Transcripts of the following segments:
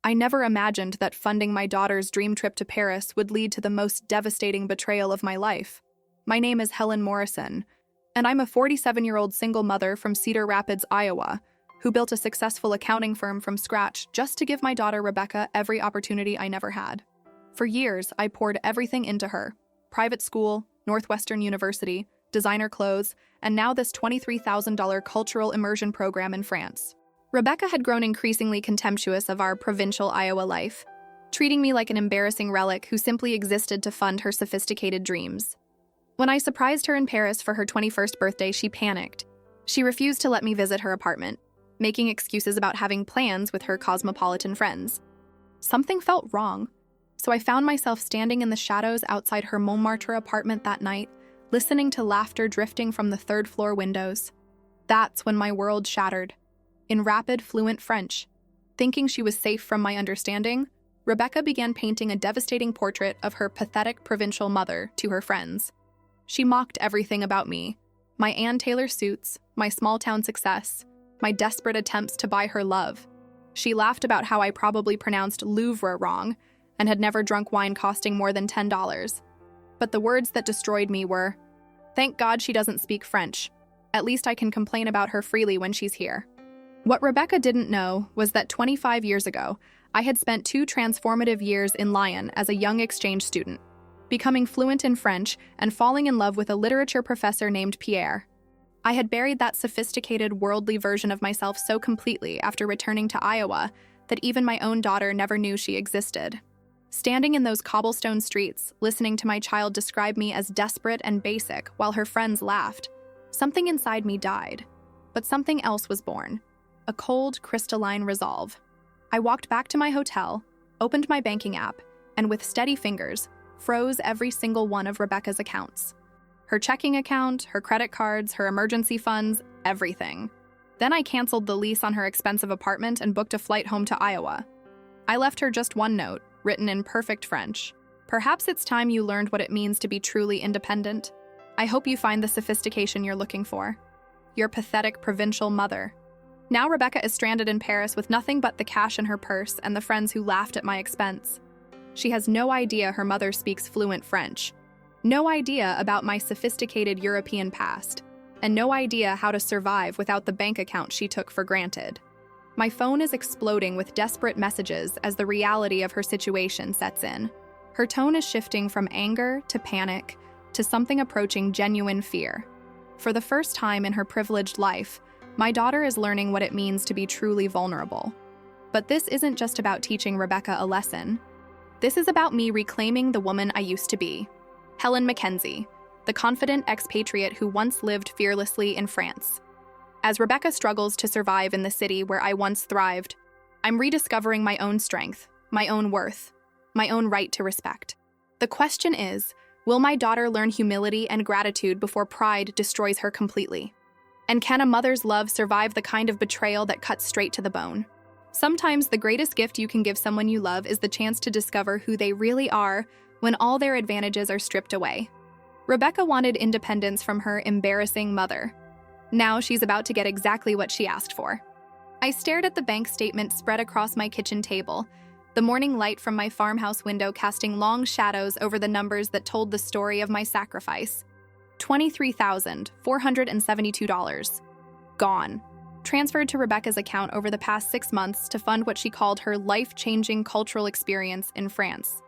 I never imagined that funding my daughter's dream trip to Paris would lead to the most devastating betrayal of my life. My name is Helen Morrison, and I'm a 47-year-old single mother from Cedar Rapids, Iowa, who built a successful accounting firm from scratch just to give my daughter Rebecca every opportunity I never had. For years, I poured everything into her: private school, Northwestern University, designer clothes, and now this $23,000 cultural immersion program in France. Rebecca had grown increasingly contemptuous of our provincial Iowa life, treating me like an embarrassing relic who simply existed to fund her sophisticated dreams. When I surprised her in Paris for her 21st birthday, she panicked. She refused to let me visit her apartment, making excuses about having plans with her cosmopolitan friends. Something felt wrong, so I found myself standing in the shadows outside her Montmartre apartment that night, listening to laughter drifting from the third-floor windows. That's when my world shattered. In rapid, fluent French, thinking she was safe from my understanding, Rebecca began painting a devastating portrait of her pathetic provincial mother to her friends. She mocked everything about me: my Ann Taylor suits, my small-town success, my desperate attempts to buy her love. She laughed about how I probably pronounced Louvre wrong and had never drunk wine costing more than $10. But the words that destroyed me were, "Thank God she doesn't speak French. At least I can complain about her freely when she's here." What Rebecca didn't know was that 25 years ago, I had spent 2 transformative years in Lyon as a young exchange student, becoming fluent in French and falling in love with a literature professor named Pierre. I had buried that sophisticated, worldly version of myself so completely after returning to Iowa that even my own daughter never knew she existed. Standing in those cobblestone streets, listening to my child describe me as desperate and basic while her friends laughed, something inside me died. But something else was born: a cold, crystalline resolve. I walked back to my hotel, opened my banking app, and with steady fingers, froze every single one of Rebecca's accounts. Her checking account, her credit cards, her emergency funds, everything. Then I canceled the lease on her expensive apartment and booked a flight home to Iowa. I left her just one note, written in perfect French: "Perhaps it's time you learned what it means to be truly independent. I hope you find the sophistication you're looking for. Your pathetic provincial mother." Now Rebecca is stranded in Paris with nothing but the cash in her purse and the friends who laughed at my expense. She has no idea her mother speaks fluent French, no idea about my sophisticated European past, and no idea how to survive without the bank account she took for granted. My phone is exploding with desperate messages as the reality of her situation sets in. Her tone is shifting from anger to panic to something approaching genuine fear. For the first time in her privileged life, my daughter is learning what it means to be truly vulnerable. But this isn't just about teaching Rebecca a lesson. This is about me reclaiming the woman I used to be. Helen Mackenzie, the confident expatriate who once lived fearlessly in France. As Rebecca struggles to survive in the city where I once thrived, I'm rediscovering my own strength, my own worth, my own right to respect. The question is, will my daughter learn humility and gratitude before pride destroys her completely? And can a mother's love survive the kind of betrayal that cuts straight to the bone? Sometimes the greatest gift you can give someone you love is the chance to discover who they really are when all their advantages are stripped away. Rebecca wanted independence from her embarrassing mother. Now she's about to get exactly what she asked for. I stared at the bank statement spread across my kitchen table, the morning light from my farmhouse window casting long shadows over the numbers that told the story of my sacrifice. $23,472. Gone. Transferred to Rebecca's account over the past 6 months to fund what she called her life-changing cultural experience in France.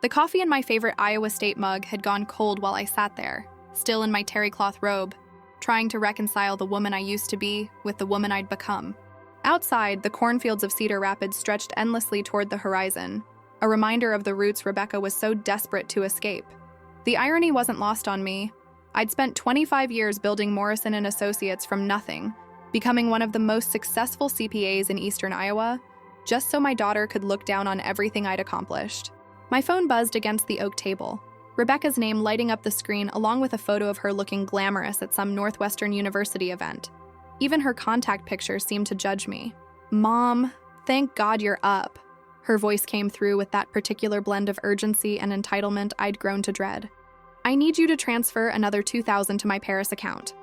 The coffee in my favorite Iowa State mug had gone cold while I sat there, still in my terry cloth robe, trying to reconcile the woman I used to be with the woman I'd become. Outside, the cornfields of Cedar Rapids stretched endlessly toward the horizon, a reminder of the routes Rebecca was so desperate to escape. The irony wasn't lost on me. I'd spent 25 years building Morrison & Associates from nothing, becoming one of the most successful CPAs in eastern Iowa, just so my daughter could look down on everything I'd accomplished. My phone buzzed against the oak table, Rebecca's name lighting up the screen along with a photo of her looking glamorous at some Northwestern University event. Even her contact picture seemed to judge me. "Mom, thank God you're up." Her voice came through with that particular blend of urgency and entitlement I'd grown to dread. "I need you to transfer another $2,000 to my Paris account.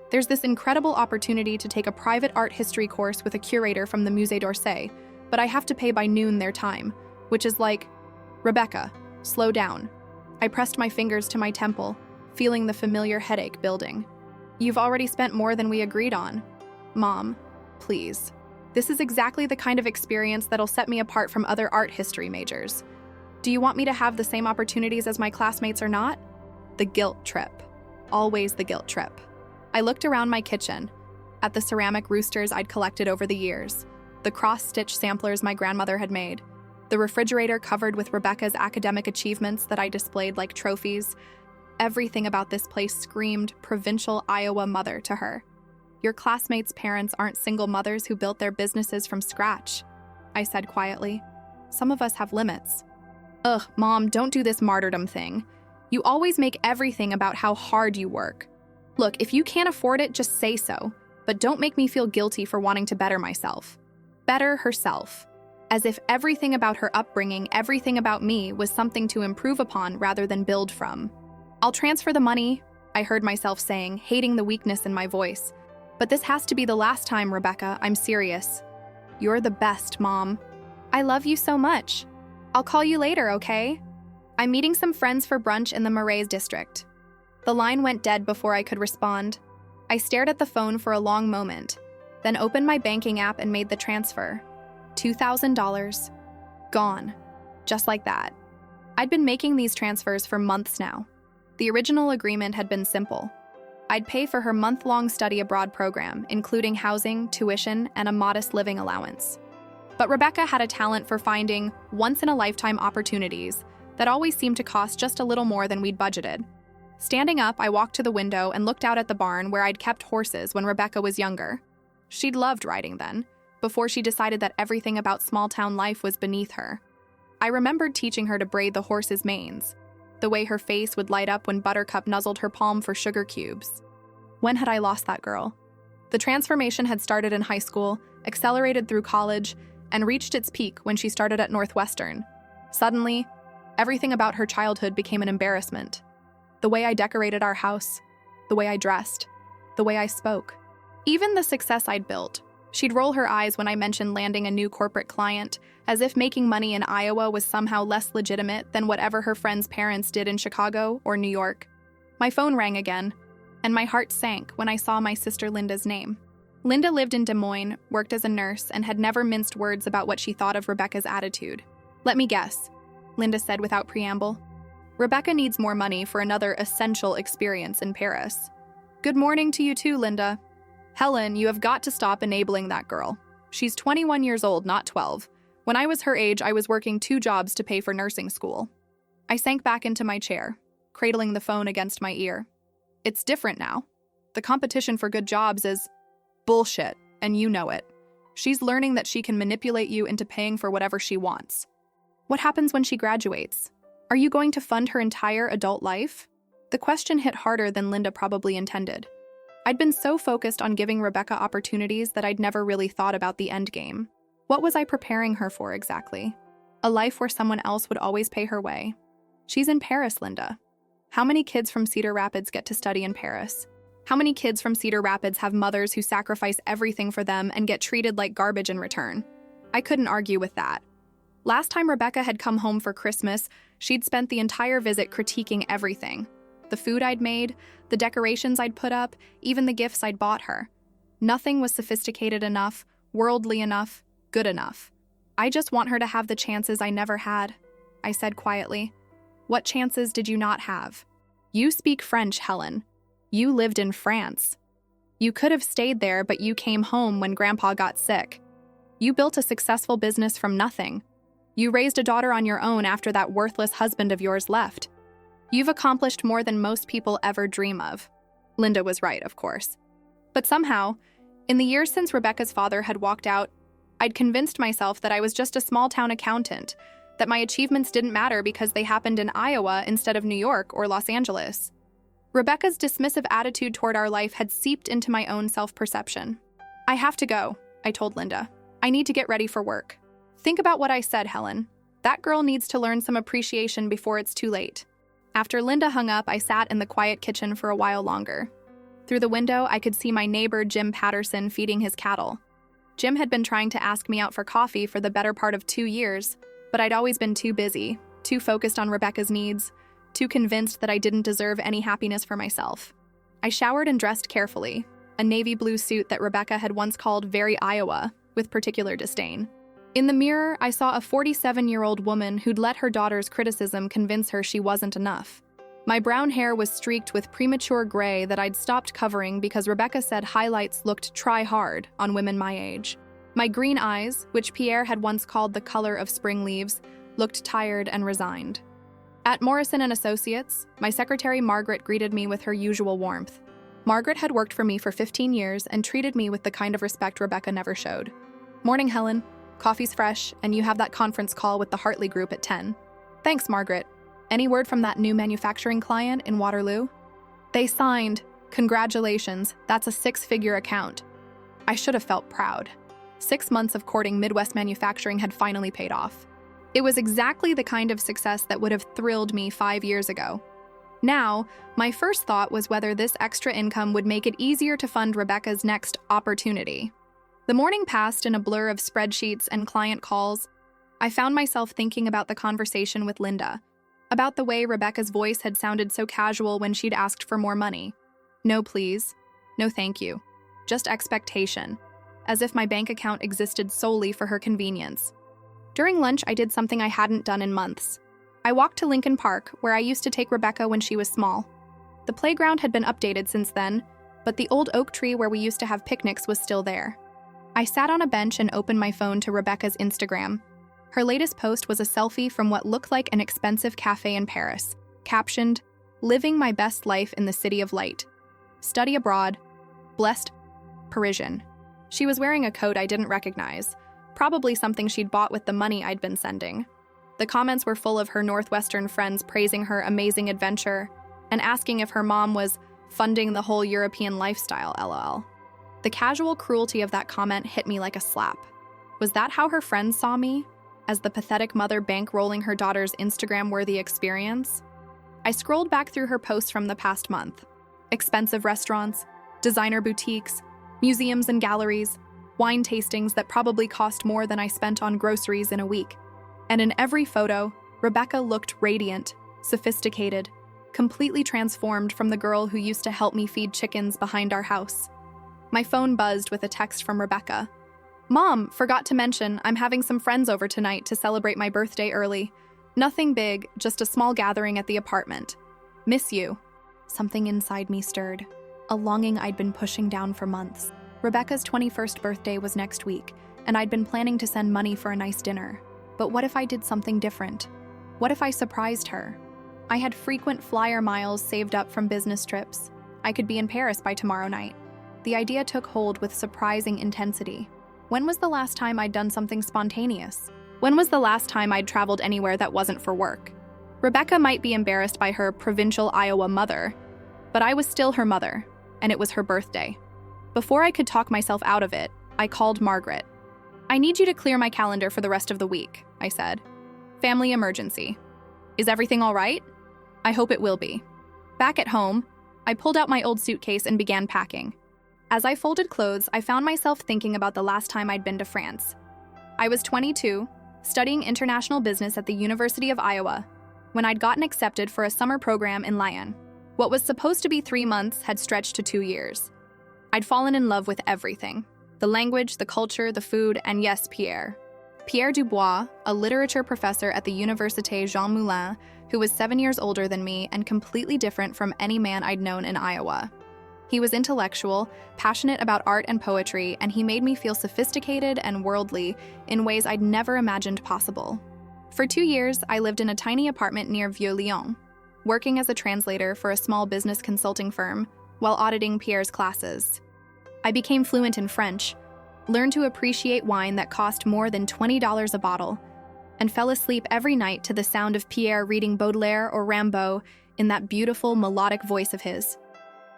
There's this incredible opportunity to take a private art history course with a curator from the Musée d'Orsay, but I have to pay by noon their time, which is like, Rebecca, slow down. I pressed my fingers to my temple, feeling the familiar headache building. You've already spent more than we agreed on. Mom, please. This is exactly the kind of experience that'll set me apart from other art history majors. Do you want me to have the same opportunities as my classmates or not? The guilt trip. Always the guilt trip. I looked around my kitchen, at the ceramic roosters I'd collected over the years, the cross-stitch samplers my grandmother had made, the refrigerator covered with Rebecca's academic achievements that I displayed like trophies. Everything about this place screamed provincial Iowa mother to her. Your classmates' parents aren't single mothers who built their businesses from scratch, I said quietly. Some of us have limits. Ugh, Mom, don't do this martyrdom thing. You always make everything about how hard you work. Look, if you can't afford it, just say so, but don't make me feel guilty for wanting to better myself. Better herself. As if everything about her upbringing, everything about me, was something to improve upon rather than build from. I'll transfer the money, I heard myself saying, hating the weakness in my voice. But this has to be the last time, Rebecca, I'm serious. You're the best, Mom. I love you so much. I'll call you later, okay? I'm meeting some friends for brunch in the Marais district. The line went dead before I could respond. I stared at the phone for a long moment, then opened my banking app and made the transfer. $2,000. Gone. Just like that. I'd been making these transfers for months now. The original agreement had been simple. I'd pay for her month-long study abroad program, including housing, tuition, and a modest living allowance. But Rebecca had a talent for finding once-in-a-lifetime opportunities that always seemed to cost just a little more than we'd budgeted. Standing up, I walked to the window and looked out at the barn where I'd kept horses when Rebecca was younger. She'd loved riding then, before she decided that everything about small-town life was beneath her. I remembered teaching her to braid the horses' manes, the way her face would light up when Buttercup nuzzled her palm for sugar cubes. When had I lost that girl? The transformation had started in high school, accelerated through college, and reached its peak when she started at Northwestern. Suddenly, everything about her childhood became an embarrassment. The way I decorated our house, the way I dressed, the way I spoke. Even the success I'd built. She'd roll her eyes when I mentioned landing a new corporate client, as if making money in Iowa was somehow less legitimate than whatever her friends' parents did in Chicago or New York. My phone rang again, and my heart sank when I saw my sister Linda's name. Linda lived in Des Moines, worked as a nurse, and had never minced words about what she thought of Rebecca's attitude. Let me guess, Linda said without preamble. Rebecca needs more money for another essential experience in Paris. Good morning to you too, Linda. Helen, you have got to stop enabling that girl. She's 21 years old, not 12. When I was her age, I was working 2 jobs to pay for nursing school. I sank back into my chair, cradling the phone against my ear. It's different now. The competition for good jobs is bullshit, and you know it. She's learning that she can manipulate you into paying for whatever she wants. What happens when she graduates? Are you going to fund her entire adult life? The question hit harder than Linda probably intended. I'd been so focused on giving Rebecca opportunities that I'd never really thought about the end game. What was I preparing her for exactly? A life where someone else would always pay her way. She's in Paris, Linda. How many kids from Cedar Rapids get to study in Paris? How many kids from Cedar Rapids have mothers who sacrifice everything for them and get treated like garbage in return? I couldn't argue with that. Last time Rebecca had come home for Christmas, she'd spent the entire visit critiquing everything. The food I'd made, the decorations I'd put up, even the gifts I'd bought her. Nothing was sophisticated enough, worldly enough, good enough. I just want her to have the chances I never had, I said quietly. What chances did you not have? You speak French, Helen. You lived in France. You could have stayed there, but you came home when Grandpa got sick. You built a successful business from nothing. You raised a daughter on your own after that worthless husband of yours left. You've accomplished more than most people ever dream of. Linda was right, of course. But somehow, in the years since Rebecca's father had walked out, I'd convinced myself that I was just a small-town accountant, that my achievements didn't matter because they happened in Iowa instead of New York or Los Angeles. Rebecca's dismissive attitude toward our life had seeped into my own self-perception. I have to go, I told Linda. I need to get ready for work. Think about what I said, Helen. That girl needs to learn some appreciation before it's too late. After Linda hung up, I sat in the quiet kitchen for a while longer. Through the window, I could see my neighbor Jim Patterson feeding his cattle. Jim had been trying to ask me out for coffee for the better part of 2 years, but I'd always been too busy, too focused on Rebecca's needs, too convinced that I didn't deserve any happiness for myself. I showered and dressed carefully, a navy blue suit that Rebecca had once called very Iowa, with particular disdain. In the mirror, I saw a 47-year-old woman who'd let her daughter's criticism convince her she wasn't enough. My brown hair was streaked with premature gray that I'd stopped covering because Rebecca said highlights looked try-hard on women my age. My green eyes, which Pierre had once called the color of spring leaves, looked tired and resigned. At Morrison & Associates, my secretary Margaret greeted me with her usual warmth. Margaret had worked for me for 15 years and treated me with the kind of respect Rebecca never showed. "Morning, Helen. Coffee's fresh, and you have that conference call with the Hartley Group at 10. "Thanks, Margaret. Any word from that new manufacturing client in Waterloo?" "They signed. Congratulations, that's a 6-figure account." I should have felt proud. 6 months of courting Midwest manufacturing had finally paid off. It was exactly the kind of success that would have thrilled me 5 years ago. Now, my first thought was whether this extra income would make it easier to fund Rebecca's next opportunity. The morning passed in a blur of spreadsheets and client calls. I found myself thinking about the conversation with Linda, about the way Rebecca's voice had sounded so casual when she'd asked for more money. No please, no thank you, just expectation, as if my bank account existed solely for her convenience. During lunch, I did something I hadn't done in months. I walked to Lincoln Park, where I used to take Rebecca when she was small. The playground had been updated since then, but the old oak tree where we used to have picnics was still there. I sat on a bench and opened my phone to Rebecca's Instagram. Her latest post was a selfie from what looked like an expensive cafe in Paris, captioned, "Living my best life in the city of light. Study abroad. Blessed Parisian." She was wearing a coat I didn't recognize, probably something she'd bought with the money I'd been sending. The comments were full of her Northwestern friends praising her amazing adventure and asking if her mom was funding the whole European lifestyle, lol. The casual cruelty of that comment hit me like a slap. Was that how her friends saw me? As the pathetic mother bankrolling her daughter's Instagram-worthy experience? I scrolled back through her posts from the past month. Expensive restaurants, designer boutiques, museums and galleries, wine tastings that probably cost more than I spent on groceries in a week. And in every photo, Rebecca looked radiant, sophisticated, completely transformed from the girl who used to help me feed chickens behind our house. My phone buzzed with a text from Rebecca. "Mom, forgot to mention, I'm having some friends over tonight to celebrate my birthday early. Nothing big, just a small gathering at the apartment. Miss you." Something inside me stirred, a longing I'd been pushing down for months. Rebecca's 21st birthday was next week, and I'd been planning to send money for a nice dinner. But what if I did something different? What if I surprised her? I had frequent flyer miles saved up from business trips. I could be in Paris by tomorrow night. The idea took hold with surprising intensity. When was the last time I'd done something spontaneous? When was the last time I'd traveled anywhere that wasn't for work? Rebecca might be embarrassed by her provincial Iowa mother, but I was still her mother, and it was her birthday. Before I could talk myself out of it, I called Margaret. "I need you to clear my calendar for the rest of the week," I said. "Family emergency. Is everything all right?" "I hope it will be." Back at home, I pulled out my old suitcase and began packing. As I folded clothes, I found myself thinking about the last time I'd been to France. I was 22, studying international business at the University of Iowa, when I'd gotten accepted for a summer program in Lyon. What was supposed to be 3 months had stretched to 2 years. I'd fallen in love with everything. The language, the culture, the food, and yes, Pierre. Pierre Dubois, a literature professor at the Université Jean Moulin, who was 7 years older than me and completely different from any man I'd known in Iowa. He was intellectual, passionate about art and poetry, and he made me feel sophisticated and worldly in ways I'd never imagined possible. For 2 years, I lived in a tiny apartment near Vieux-Lyon, working as a translator for a small business consulting firm while auditing Pierre's classes. I became fluent in French, learned to appreciate wine that cost more than $20 a bottle, and fell asleep every night to the sound of Pierre reading Baudelaire or Rimbaud in that beautiful, melodic voice of his.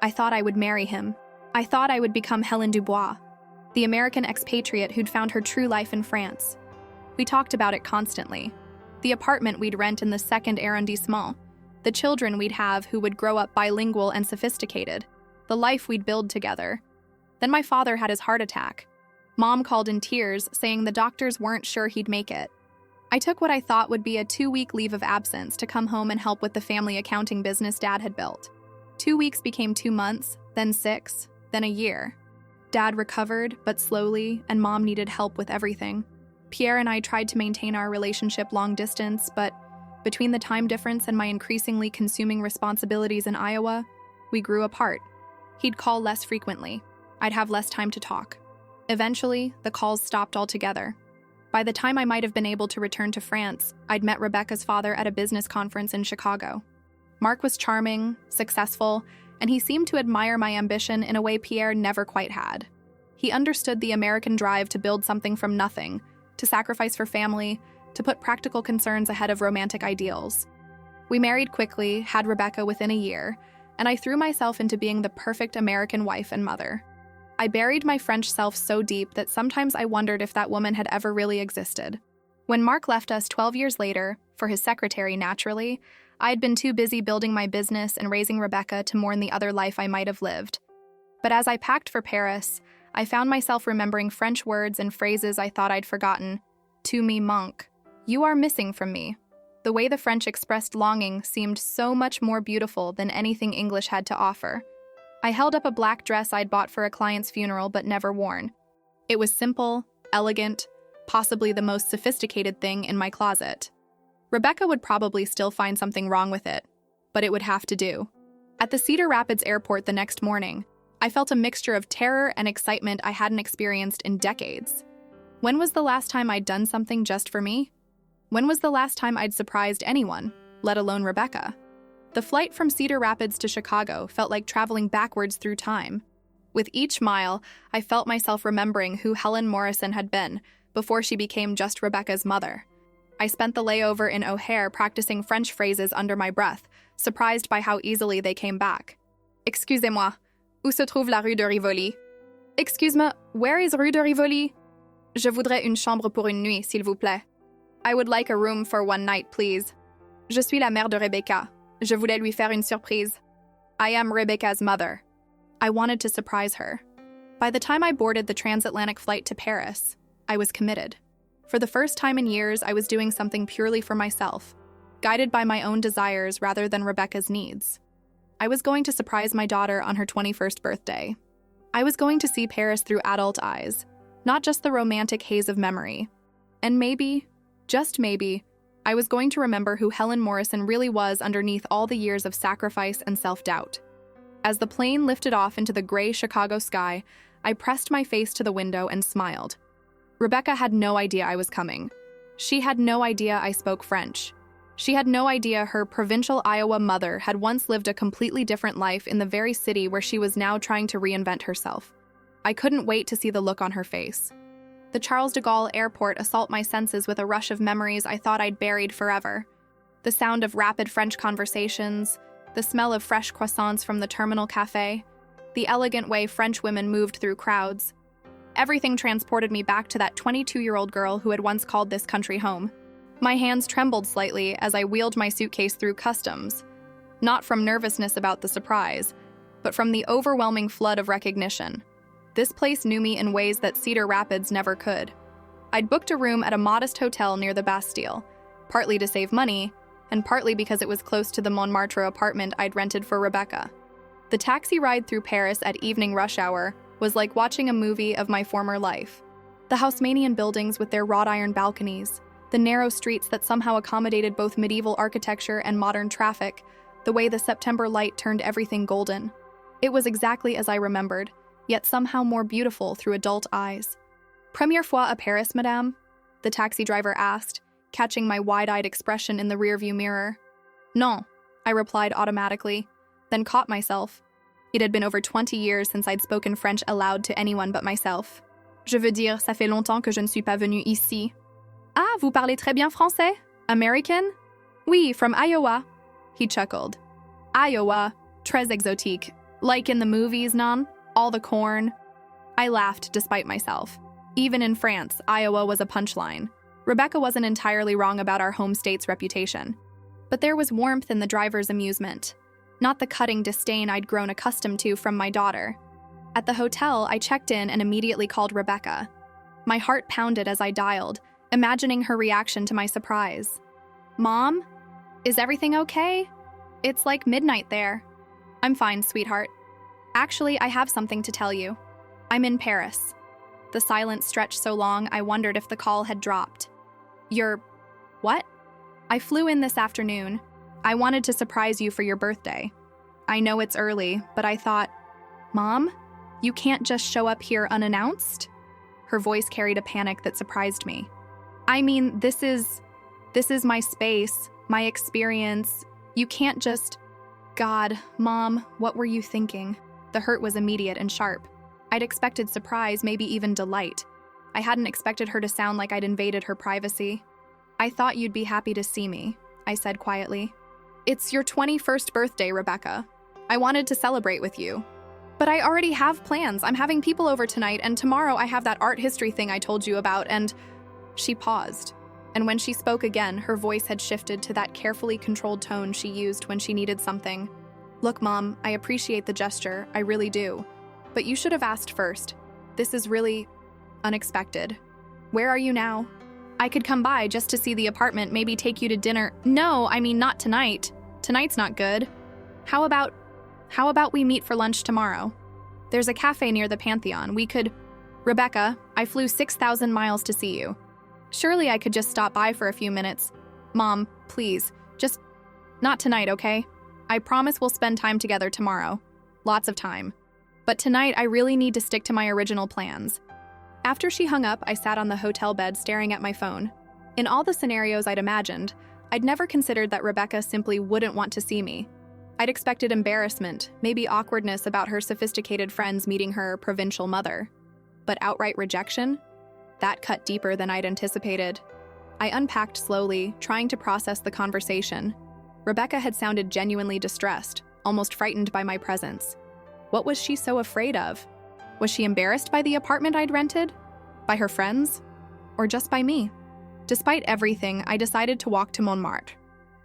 I thought I would marry him. I thought I would become Helen Dubois, the American expatriate who'd found her true life in France. We talked about it constantly. The apartment we'd rent in the second arrondissement, the children we'd have who would grow up bilingual and sophisticated, the life we'd build together. Then my father had his heart attack. Mom called in tears, saying the doctors weren't sure he'd make it. I took what I thought would be a 2-week leave of absence to come home and help with the family accounting business Dad had built. 2 weeks became 2 months, then 6, then a year. Dad recovered, but slowly, and Mom needed help with everything. Pierre and I tried to maintain our relationship long distance, but between the time difference and my increasingly consuming responsibilities in Iowa, we grew apart. He'd call less frequently. I'd have less time to talk. Eventually, the calls stopped altogether. By the time I might have been able to return to France, I'd met Rebecca's father at a business conference in Chicago. Mark was charming, successful, and he seemed to admire my ambition in a way Pierre never quite had. He understood the American drive to build something from nothing, to sacrifice for family, to put practical concerns ahead of romantic ideals. We married quickly, had Rebecca within a year, and I threw myself into being the perfect American wife and mother. I buried my French self so deep that sometimes I wondered if that woman had ever really existed. When Mark left us 12 years later, for his secretary naturally, I had been too busy building my business and raising Rebecca to mourn the other life I might have lived. But as I packed for Paris, I found myself remembering French words and phrases I thought I'd forgotten. "Tu me manques. You are missing from me." The way the French expressed longing seemed so much more beautiful than anything English had to offer. I held up a black dress I'd bought for a client's funeral but never worn. It was simple, elegant, possibly the most sophisticated thing in my closet. Rebecca would probably still find something wrong with it, but it would have to do. At the Cedar Rapids airport the next morning, I felt a mixture of terror and excitement I hadn't experienced in decades. When was the last time I'd done something just for me? When was the last time I'd surprised anyone, let alone Rebecca? The flight from Cedar Rapids to Chicago felt like traveling backwards through time. With each mile, I felt myself remembering who Helen Morrison had been before she became just Rebecca's mother. I spent the layover in O'Hare practicing French phrases under my breath, surprised by how easily they came back. Excusez-moi, où se trouve la rue de Rivoli? Excuse-moi, where is rue de Rivoli? Je voudrais une chambre pour une nuit, s'il vous plaît. I would like a room for one night, please. Je suis la mère de Rebecca. Je voulais lui faire une surprise. I am Rebecca's mother. I wanted to surprise her. By the time I boarded the transatlantic flight to Paris, I was committed. For the first time in years, I was doing something purely for myself, guided by my own desires rather than Rebecca's needs. I was going to surprise my daughter on her 21st birthday. I was going to see Paris through adult eyes, not just the romantic haze of memory. And maybe, just maybe, I was going to remember who Helen Morrison really was underneath all the years of sacrifice and self-doubt. As the plane lifted off into the gray Chicago sky, I pressed my face to the window and smiled. Rebecca had no idea I was coming. She had no idea I spoke French. She had no idea her provincial Iowa mother had once lived a completely different life in the very city where she was now trying to reinvent herself. I couldn't wait to see the look on her face. The Charles de Gaulle airport assaulted my senses with a rush of memories I thought I'd buried forever. The sound of rapid French conversations, the smell of fresh croissants from the terminal cafe, the elegant way French women moved through crowds. Everything transported me back to that 22-year-old girl who had once called this country home. My hands trembled slightly as I wheeled my suitcase through customs, not from nervousness about the surprise, but from the overwhelming flood of recognition. This place knew me in ways that Cedar Rapids never could. I'd booked a room at a modest hotel near the Bastille, partly to save money, and partly because it was close to the Montmartre apartment I'd rented for Rebecca. The taxi ride through Paris at evening rush hour was like watching a movie of my former life. The Haussmannian buildings with their wrought iron balconies, the narrow streets that somehow accommodated both medieval architecture and modern traffic, the way the September light turned everything golden. It was exactly as I remembered, yet somehow more beautiful through adult eyes. Première fois à Paris, madame? The taxi driver asked, catching my wide-eyed expression in the rearview mirror. Non, I replied automatically, then caught myself. It had been over 20 years since I'd spoken French aloud to anyone but myself. Je veux dire, ça fait longtemps que je ne suis pas venue ici. Ah, vous parlez très bien français? American? Oui, from Iowa. He chuckled. Iowa, très exotique. Like in the movies, non? All the corn. I laughed despite myself. Even in France, Iowa was a punchline. Rebecca wasn't entirely wrong about our home state's reputation. But there was warmth in the driver's amusement, not the cutting disdain I'd grown accustomed to from my daughter. At the hotel, I checked in and immediately called Rebecca. My heart pounded as I dialed, imagining her reaction to my surprise. "Mom? Is everything okay? It's like midnight there." "I'm fine, sweetheart. Actually, I have something to tell you. I'm in Paris." The silence stretched so long I wondered if the call had dropped. "You're... what?" "I flew in this afternoon. I wanted to surprise you for your birthday. I know it's early, but I thought, Mom, you can't just show up here unannounced?" Her voice carried a panic that surprised me. "I mean, this is my space, my experience. You can't just..." "God, Mom, what were you thinking?" The hurt was immediate and sharp. I'd expected surprise, maybe even delight. I hadn't expected her to sound like I'd invaded her privacy. "I thought you'd be happy to see me," I said quietly. "It's your 21st birthday, Rebecca. I wanted to celebrate with you. But I already have plans. I'm having people over tonight, and tomorrow I have that art history thing I told you about, and..." She paused, and when she spoke again, her voice had shifted to that carefully controlled tone she used when she needed something. "Look, Mom, I appreciate the gesture, I really do. But you should have asked first. This is really unexpected. Where are you now? I could come by just to see the apartment, maybe take you to dinner." "No, I mean not tonight. Tonight's not good. How about we meet for lunch tomorrow? There's a cafe near the Pantheon. We could..." "Rebecca, I flew 6,000 miles to see you. Surely I could just stop by for a few minutes." "Mom, please, just not tonight, okay? I promise we'll spend time together tomorrow. Lots of time. But tonight, I really need to stick to my original plans." After she hung up, I sat on the hotel bed staring at my phone. In all the scenarios I'd imagined, I'd never considered that Rebecca simply wouldn't want to see me. I'd expected embarrassment, maybe awkwardness about her sophisticated friends meeting her provincial mother. But outright rejection? That cut deeper than I'd anticipated. I unpacked slowly, trying to process the conversation. Rebecca had sounded genuinely distressed, almost frightened by my presence. What was she so afraid of? Was she embarrassed by the apartment I'd rented? By her friends? Or just by me? Despite everything, I decided to walk to Montmartre.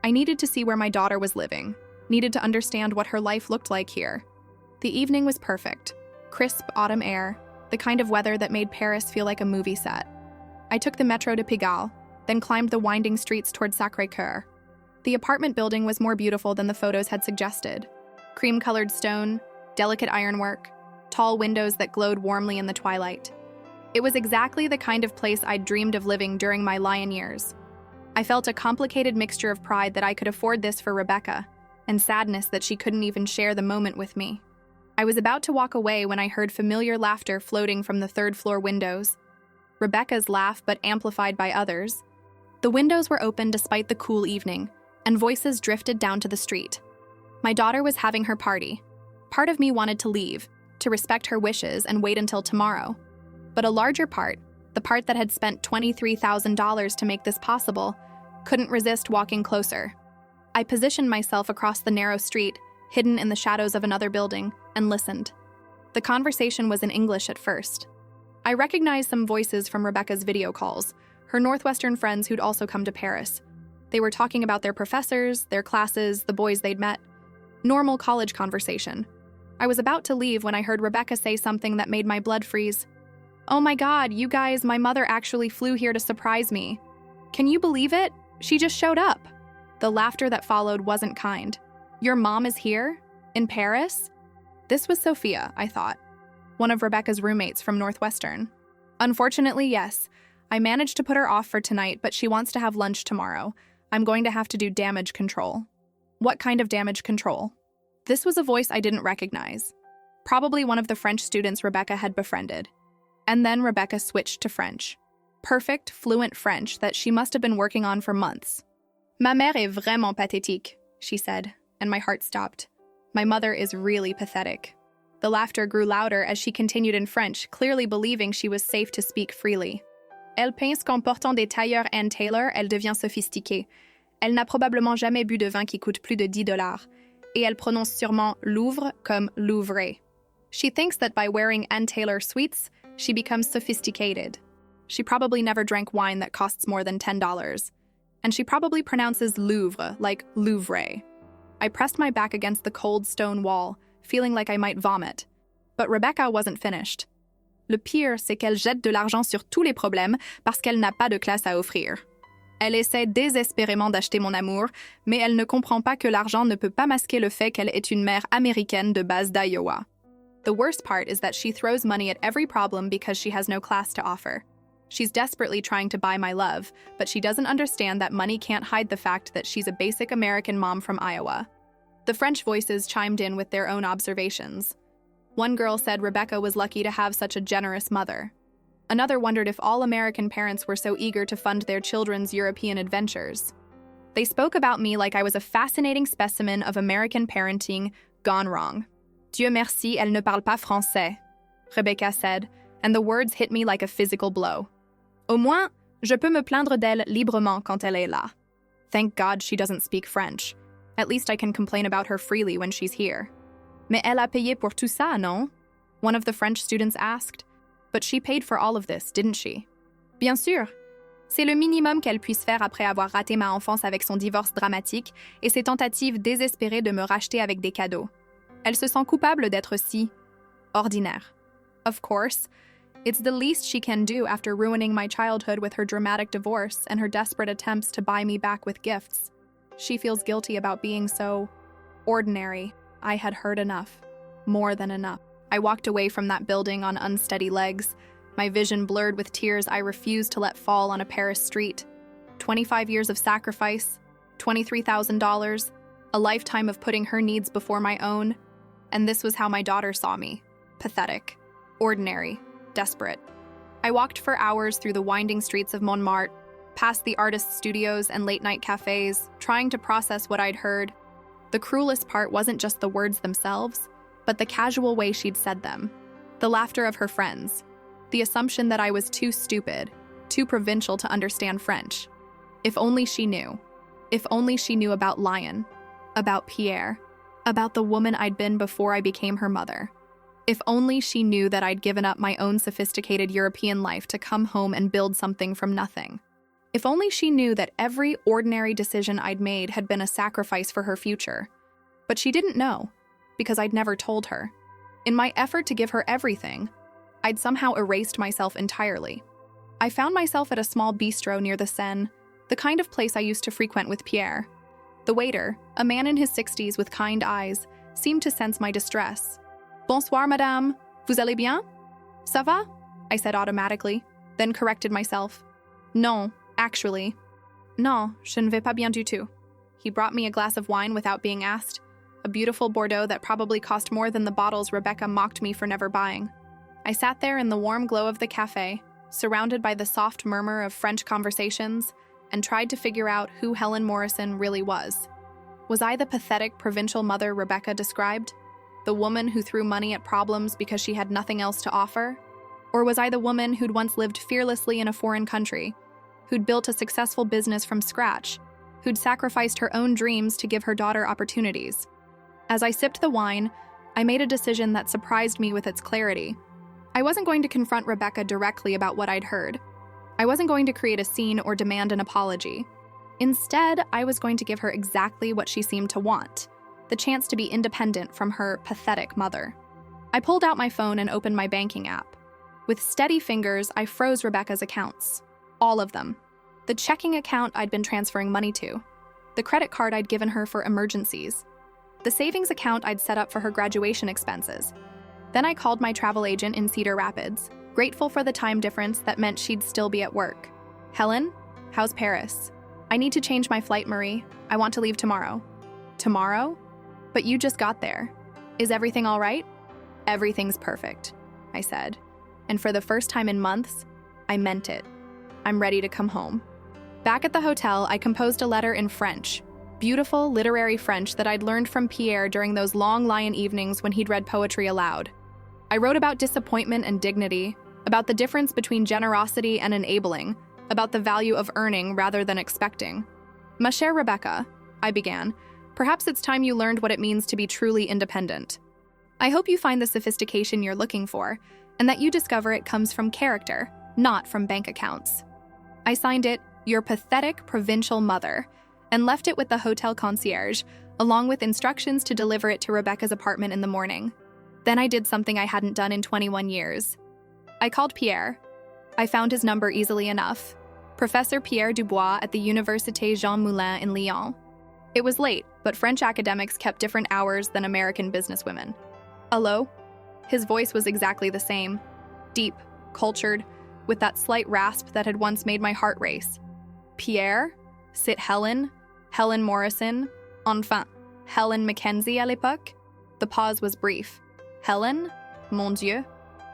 I needed to see where my daughter was living, needed to understand what her life looked like here. The evening was perfect. Crisp autumn air, the kind of weather that made Paris feel like a movie set. I took the metro to Pigalle, then climbed the winding streets toward Sacré-Cœur. The apartment building was more beautiful than the photos had suggested. Cream-colored stone, delicate ironwork, tall windows that glowed warmly in the twilight. It was exactly the kind of place I'd dreamed of living during my Lion years. I felt a complicated mixture of pride that I could afford this for Rebecca, and sadness that she couldn't even share the moment with me. I was about to walk away when I heard familiar laughter floating from the third-floor windows. Rebecca's laugh, but amplified by others. The windows were open despite the cool evening, and voices drifted down to the street. My daughter was having her party. Part of me wanted to leave, to respect her wishes and wait until tomorrow. But a larger part, the part that had spent $23,000 to make this possible, couldn't resist walking closer. I positioned myself across the narrow street, hidden in the shadows of another building, and listened. The conversation was in English at first. I recognized some voices from Rebecca's video calls, her Northwestern friends who'd also come to Paris. They were talking about their professors, their classes, the boys they'd met. Normal college conversation. I was about to leave when I heard Rebecca say something that made my blood freeze. "Oh my God, you guys, my mother actually flew here to surprise me. Can you believe it? She just showed up." The laughter that followed wasn't kind. "Your mom is here? In Paris?" This was Sophia, I thought. One of Rebecca's roommates from Northwestern. "Unfortunately, yes. I managed to put her off for tonight, but she wants to have lunch tomorrow. I'm going to have to do damage control." "What kind of damage control?" This was a voice I didn't recognize. Probably one of the French students Rebecca had befriended. And then Rebecca switched to French. Perfect, fluent French that she must have been working on for months. "Ma mère est vraiment pathétique," she said, and my heart stopped. My mother is really pathetic. The laughter grew louder as she continued in French, clearly believing she was safe to speak freely. "Elle pense qu'en portant des tailleurs Ann Taylor, elle devient sophistiquée. Elle n'a probablement jamais bu de vin qui coûte plus de $10. Et elle prononce sûrement Louvre comme Louvre. She thinks that by wearing Ann Taylor suites, she becomes sophisticated. She probably never drank wine that costs more than $10. And she probably pronounces Louvre like Louvre." I pressed my back against the cold stone wall, feeling like I might vomit. But Rebecca wasn't finished. Le pire, c'est qu'elle jette de l'argent sur tous les problèmes parce qu'elle n'a pas de classe à offrir. Elle essaie désespérément d'acheter mon amour, mais elle ne comprend pas que l'argent ne peut pas masquer le fait qu'elle est une mère américaine de base d'Iowa. The worst part is that she throws money at every problem because she has no class to offer. She's desperately trying to buy my love, but she doesn't understand that money can't hide the fact that she's a basic American mom from Iowa. The French voices chimed in with their own observations. One girl said Rebecca was lucky to have such a generous mother. Another wondered if all American parents were so eager to fund their children's European adventures. They spoke about me like I was a fascinating specimen of American parenting gone wrong. Dieu merci, elle ne parle pas français, Rebecca said, and the words hit me like a physical blow. Au moins, je peux me plaindre d'elle librement quand elle est là. Thank God she doesn't speak French. At least I can complain about her freely when she's here. Mais elle a payé pour tout ça, non? One of the French students asked. But she paid for all of this, didn't she? Bien sûr. C'est le minimum qu'elle puisse faire après avoir raté ma enfance avec son divorce dramatique et ses tentatives désespérées de me racheter avec des cadeaux. Elle se sent coupable d'être si ordinaire. Of course, it's the least she can do after ruining my childhood with her dramatic divorce and her desperate attempts to buy me back with gifts. She feels guilty about being so ordinary. I had heard enough. More than enough. I walked away from that building on unsteady legs, my vision blurred with tears I refused to let fall on a Paris street. 25 years of sacrifice, $23,000, a lifetime of putting her needs before my own, and this was how my daughter saw me. Pathetic, ordinary, desperate. I walked for hours through the winding streets of Montmartre, past the artists' studios and late-night cafes, trying to process what I'd heard. The cruelest part wasn't just the words themselves, but the casual way she'd said them. The laughter of her friends. The assumption that I was too stupid, too provincial to understand French. If only she knew. If only she knew about Lion, about Pierre, about the woman I'd been before I became her mother. If only she knew that I'd given up my own sophisticated European life to come home and build something from nothing. If only she knew that every ordinary decision I'd made had been a sacrifice for her future. But she didn't know, because I'd never told her. In my effort to give her everything, I'd somehow erased myself entirely. I found myself at a small bistro near the Seine, the kind of place I used to frequent with Pierre. The waiter, a man in his 60s with kind eyes, seemed to sense my distress. Bonsoir, madame. Vous allez bien? Ça va? I said automatically, then corrected myself. Non, actually. Non, je ne vais pas bien du tout. He brought me a glass of wine without being asked, a beautiful Bordeaux that probably cost more than the bottles Rebecca mocked me for never buying. I sat there in the warm glow of the cafe, surrounded by the soft murmur of French conversations, and tried to figure out who Helen Morrison really was. Was I the pathetic provincial mother Rebecca described? The woman who threw money at problems because she had nothing else to offer? Or was I the woman who'd once lived fearlessly in a foreign country, who'd built a successful business from scratch, who'd sacrificed her own dreams to give her daughter opportunities? As I sipped the wine, I made a decision that surprised me with its clarity. I wasn't going to confront Rebecca directly about what I'd heard. I wasn't going to create a scene or demand an apology. Instead, I was going to give her exactly what she seemed to want, the chance to be independent from her pathetic mother. I pulled out my phone and opened my banking app. With steady fingers, I froze Rebecca's accounts. All of them. The checking account I'd been transferring money to. The credit card I'd given her for emergencies. The savings account I'd set up for her graduation expenses. Then I called my travel agent in Cedar Rapids, grateful for the time difference that meant she'd still be at work. Helen, how's Paris? I need to change my flight, Marie. I want to leave tomorrow. Tomorrow? But you just got there. Is everything all right? Everything's perfect, I said. And for the first time in months, I meant it. I'm ready to come home. Back at the hotel, I composed a letter in French. Beautiful, literary French that I'd learned from Pierre during those long Lion evenings when he'd read poetry aloud. I wrote about disappointment and dignity, about the difference between generosity and enabling, about the value of earning rather than expecting. Ma chère Rebecca, I began, perhaps it's time you learned what it means to be truly independent. I hope you find the sophistication you're looking for, and that you discover it comes from character, not from bank accounts. I signed it, Your Pathetic Provincial Mother, and left it with the hotel concierge, along with instructions to deliver it to Rebecca's apartment in the morning. Then I did something I hadn't done in 21 years. I called Pierre. I found his number easily enough. Professor Pierre Dubois at the Université Jean Moulin in Lyon. It was late, but French academics kept different hours than American businesswomen. Hello? His voice was exactly the same. Deep, cultured, with that slight rasp that had once made my heart race. Pierre? C'est Helen? Helen Morrison? Enfin, Helen Mackenzie à l'époque? The pause was brief. Helen? Mon Dieu.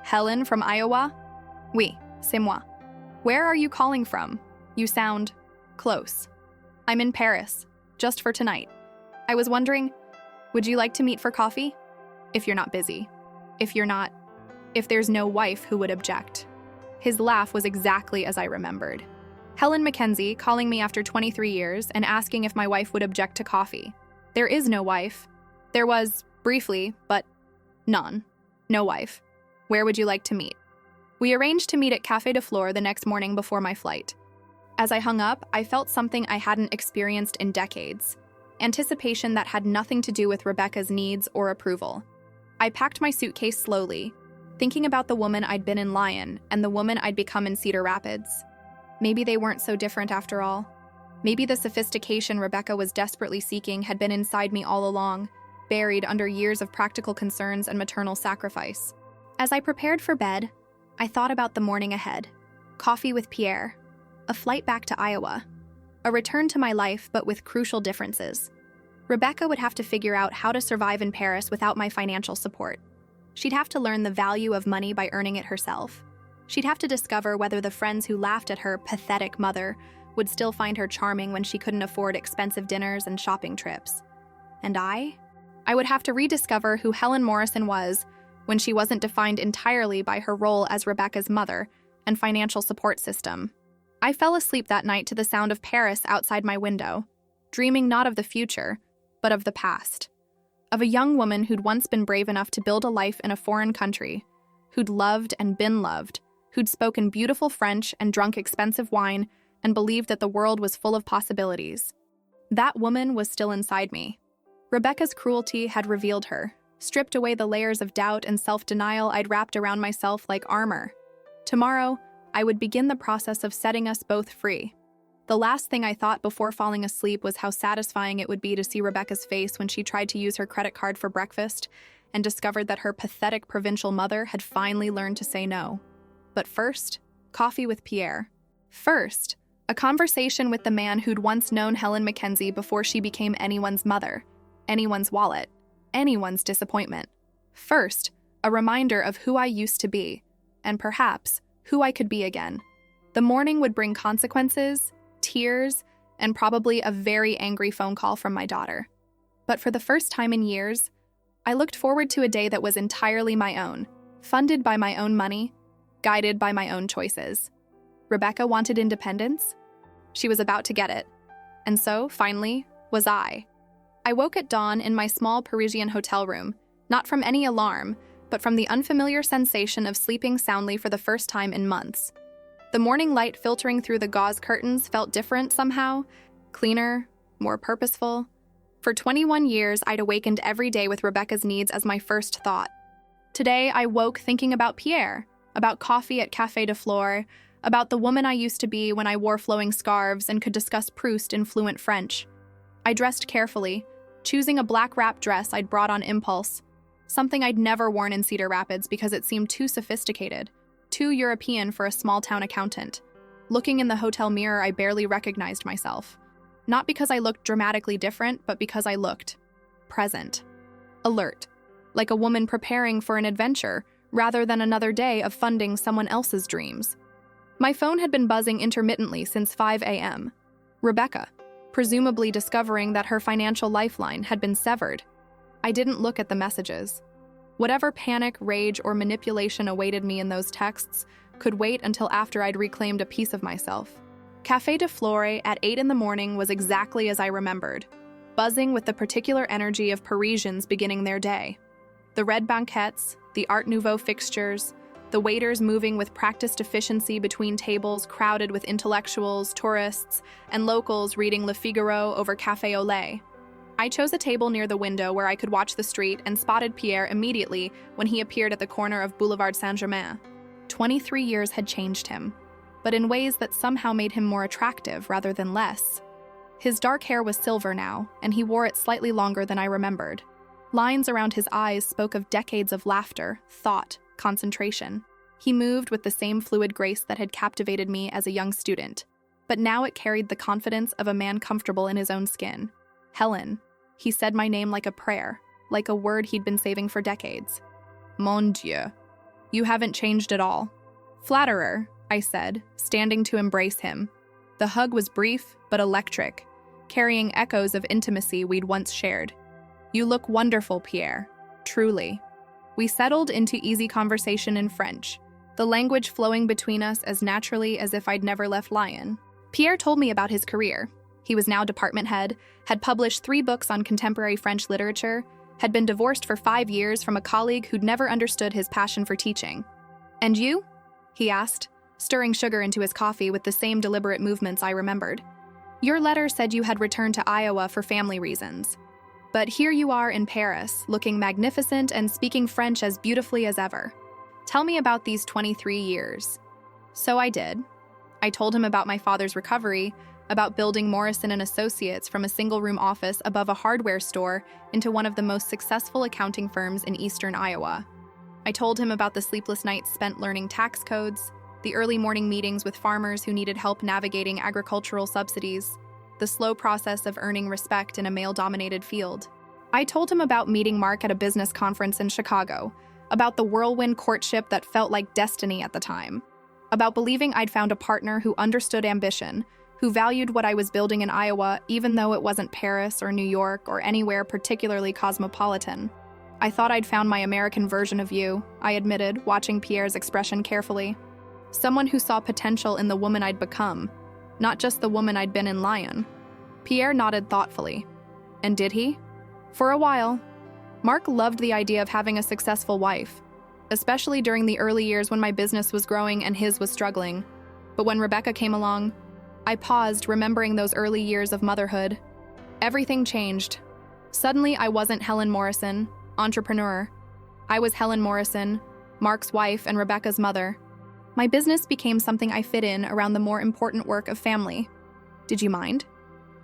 Helen from Iowa? Oui, c'est moi. Where are you calling from? You sound close. I'm in Paris, just for tonight. I was wondering, would you like to meet for coffee? If you're not busy. If there's no wife who would object. His laugh was exactly as I remembered. Helen Mackenzie calling me after 23 years and asking if my wife would object to coffee. There is no wife. There was, briefly, but none. No wife. Where would you like to meet? We arranged to meet at Café de Flore the next morning before my flight. As I hung up, I felt something I hadn't experienced in decades. Anticipation that had nothing to do with Rebecca's needs or approval. I packed my suitcase slowly, thinking about the woman I'd been in Lyon and the woman I'd become in Cedar Rapids. Maybe they weren't so different after all. Maybe the sophistication Rebecca was desperately seeking had been inside me all along, buried under years of practical concerns and maternal sacrifice. As I prepared for bed, I thought about the morning ahead. Coffee with Pierre. A flight back to Iowa. A return to my life, but with crucial differences. Rebecca would have to figure out how to survive in Paris without my financial support. She'd have to learn the value of money by earning it herself. She'd have to discover whether the friends who laughed at her pathetic mother would still find her charming when she couldn't afford expensive dinners and shopping trips. And I would have to rediscover who Helen Morrison was when she wasn't defined entirely by her role as Rebecca's mother and financial support system. I fell asleep that night to the sound of Paris outside my window, dreaming not of the future, but of the past. Of a young woman who'd once been brave enough to build a life in a foreign country, who'd loved and been loved, who'd spoken beautiful French and drunk expensive wine and believed that the world was full of possibilities. That woman was still inside me. Rebecca's cruelty had revealed her, stripped away the layers of doubt and self-denial I'd wrapped around myself like armor. Tomorrow, I would begin the process of setting us both free. The last thing I thought before falling asleep was how satisfying it would be to see Rebecca's face when she tried to use her credit card for breakfast and discovered that her pathetic provincial mother had finally learned to say no. But first, coffee with Pierre. First, a conversation with the man who'd once known Helen Mackenzie before she became anyone's mother, anyone's wallet, anyone's disappointment. First, a reminder of who I used to be, and perhaps who I could be again. The morning would bring consequences, tears, and probably a very angry phone call from my daughter. But for the first time in years, I looked forward to a day that was entirely my own, funded by my own money, guided by my own choices. Rebecca wanted independence. She was about to get it. And so, finally, was I. I woke at dawn in my small Parisian hotel room, not from any alarm, but from the unfamiliar sensation of sleeping soundly for the first time in months. The morning light filtering through the gauze curtains felt different somehow, cleaner, more purposeful. For 21 years, I'd awakened every day with Rebecca's needs as my first thought. Today, I woke thinking about Pierre, about coffee at Café de Flore, about the woman I used to be when I wore flowing scarves and could discuss Proust in fluent French. I dressed carefully, choosing a black wrap dress I'd brought on impulse, something I'd never worn in Cedar Rapids because it seemed too sophisticated, too European for a small-town accountant. Looking in the hotel mirror, I barely recognized myself. Not because I looked dramatically different, but because I looked present, alert, like a woman preparing for an adventure rather than another day of funding someone else's dreams. My phone had been buzzing intermittently since 5 a.m. Rebecca, presumably discovering that her financial lifeline had been severed. I didn't look at the messages. Whatever panic, rage, or manipulation awaited me in those texts could wait until after I'd reclaimed a piece of myself. Café de Flore at 8 in the morning was exactly as I remembered, buzzing with the particular energy of Parisians beginning their day. The red banquettes, the Art Nouveau fixtures, the waiters moving with practiced efficiency between tables crowded with intellectuals, tourists, and locals reading Le Figaro over café au lait. I chose a table near the window where I could watch the street and spotted Pierre immediately when he appeared at the corner of Boulevard Saint-Germain. 23 years had changed him, but in ways that somehow made him more attractive rather than less. His dark hair was silver now, and he wore it slightly longer than I remembered. Lines around his eyes spoke of decades of laughter, thought, concentration. He moved with the same fluid grace that had captivated me as a young student, but now it carried the confidence of a man comfortable in his own skin. Helen. He said my name like a prayer, like a word he'd been saving for decades. Mon Dieu. You haven't changed at all. Flatterer, I said, standing to embrace him. The hug was brief but electric, carrying echoes of intimacy we'd once shared. You look wonderful, Pierre. Truly. We settled into easy conversation in French, the language flowing between us as naturally as if I'd never left Lyon. Pierre told me about his career. He was now department head, had published 3 books on contemporary French literature, had been divorced for 5 years from a colleague who'd never understood his passion for teaching. And you? He asked, stirring sugar into his coffee with the same deliberate movements I remembered. Your letter said you had returned to Iowa for family reasons. But here you are in Paris, looking magnificent and speaking French as beautifully as ever. Tell me about these 23 years. So I did. I told him about my father's recovery, about building Morrison and Associates from a single-room office above a hardware store into one of the most successful accounting firms in eastern Iowa. I told him about the sleepless nights spent learning tax codes, the early morning meetings with farmers who needed help navigating agricultural subsidies, the slow process of earning respect in a male-dominated field. I told him about meeting Mark at a business conference in Chicago, about the whirlwind courtship that felt like destiny at the time, about believing I'd found a partner who understood ambition, who valued what I was building in Iowa even though it wasn't Paris or New York or anywhere particularly cosmopolitan. I thought I'd found my American version of you, I admitted, watching Pierre's expression carefully. Someone who saw potential in the woman I'd become, not just the woman I'd been in Lyon. Pierre nodded thoughtfully. And did he? For a while. Mark loved the idea of having a successful wife, especially during the early years when my business was growing and his was struggling. But when Rebecca came along, I paused, remembering those early years of motherhood. Everything changed. Suddenly, I wasn't Helen Morrison, entrepreneur. I was Helen Morrison, Mark's wife and Rebecca's mother. My business became something I fit in around the more important work of family. Did you mind?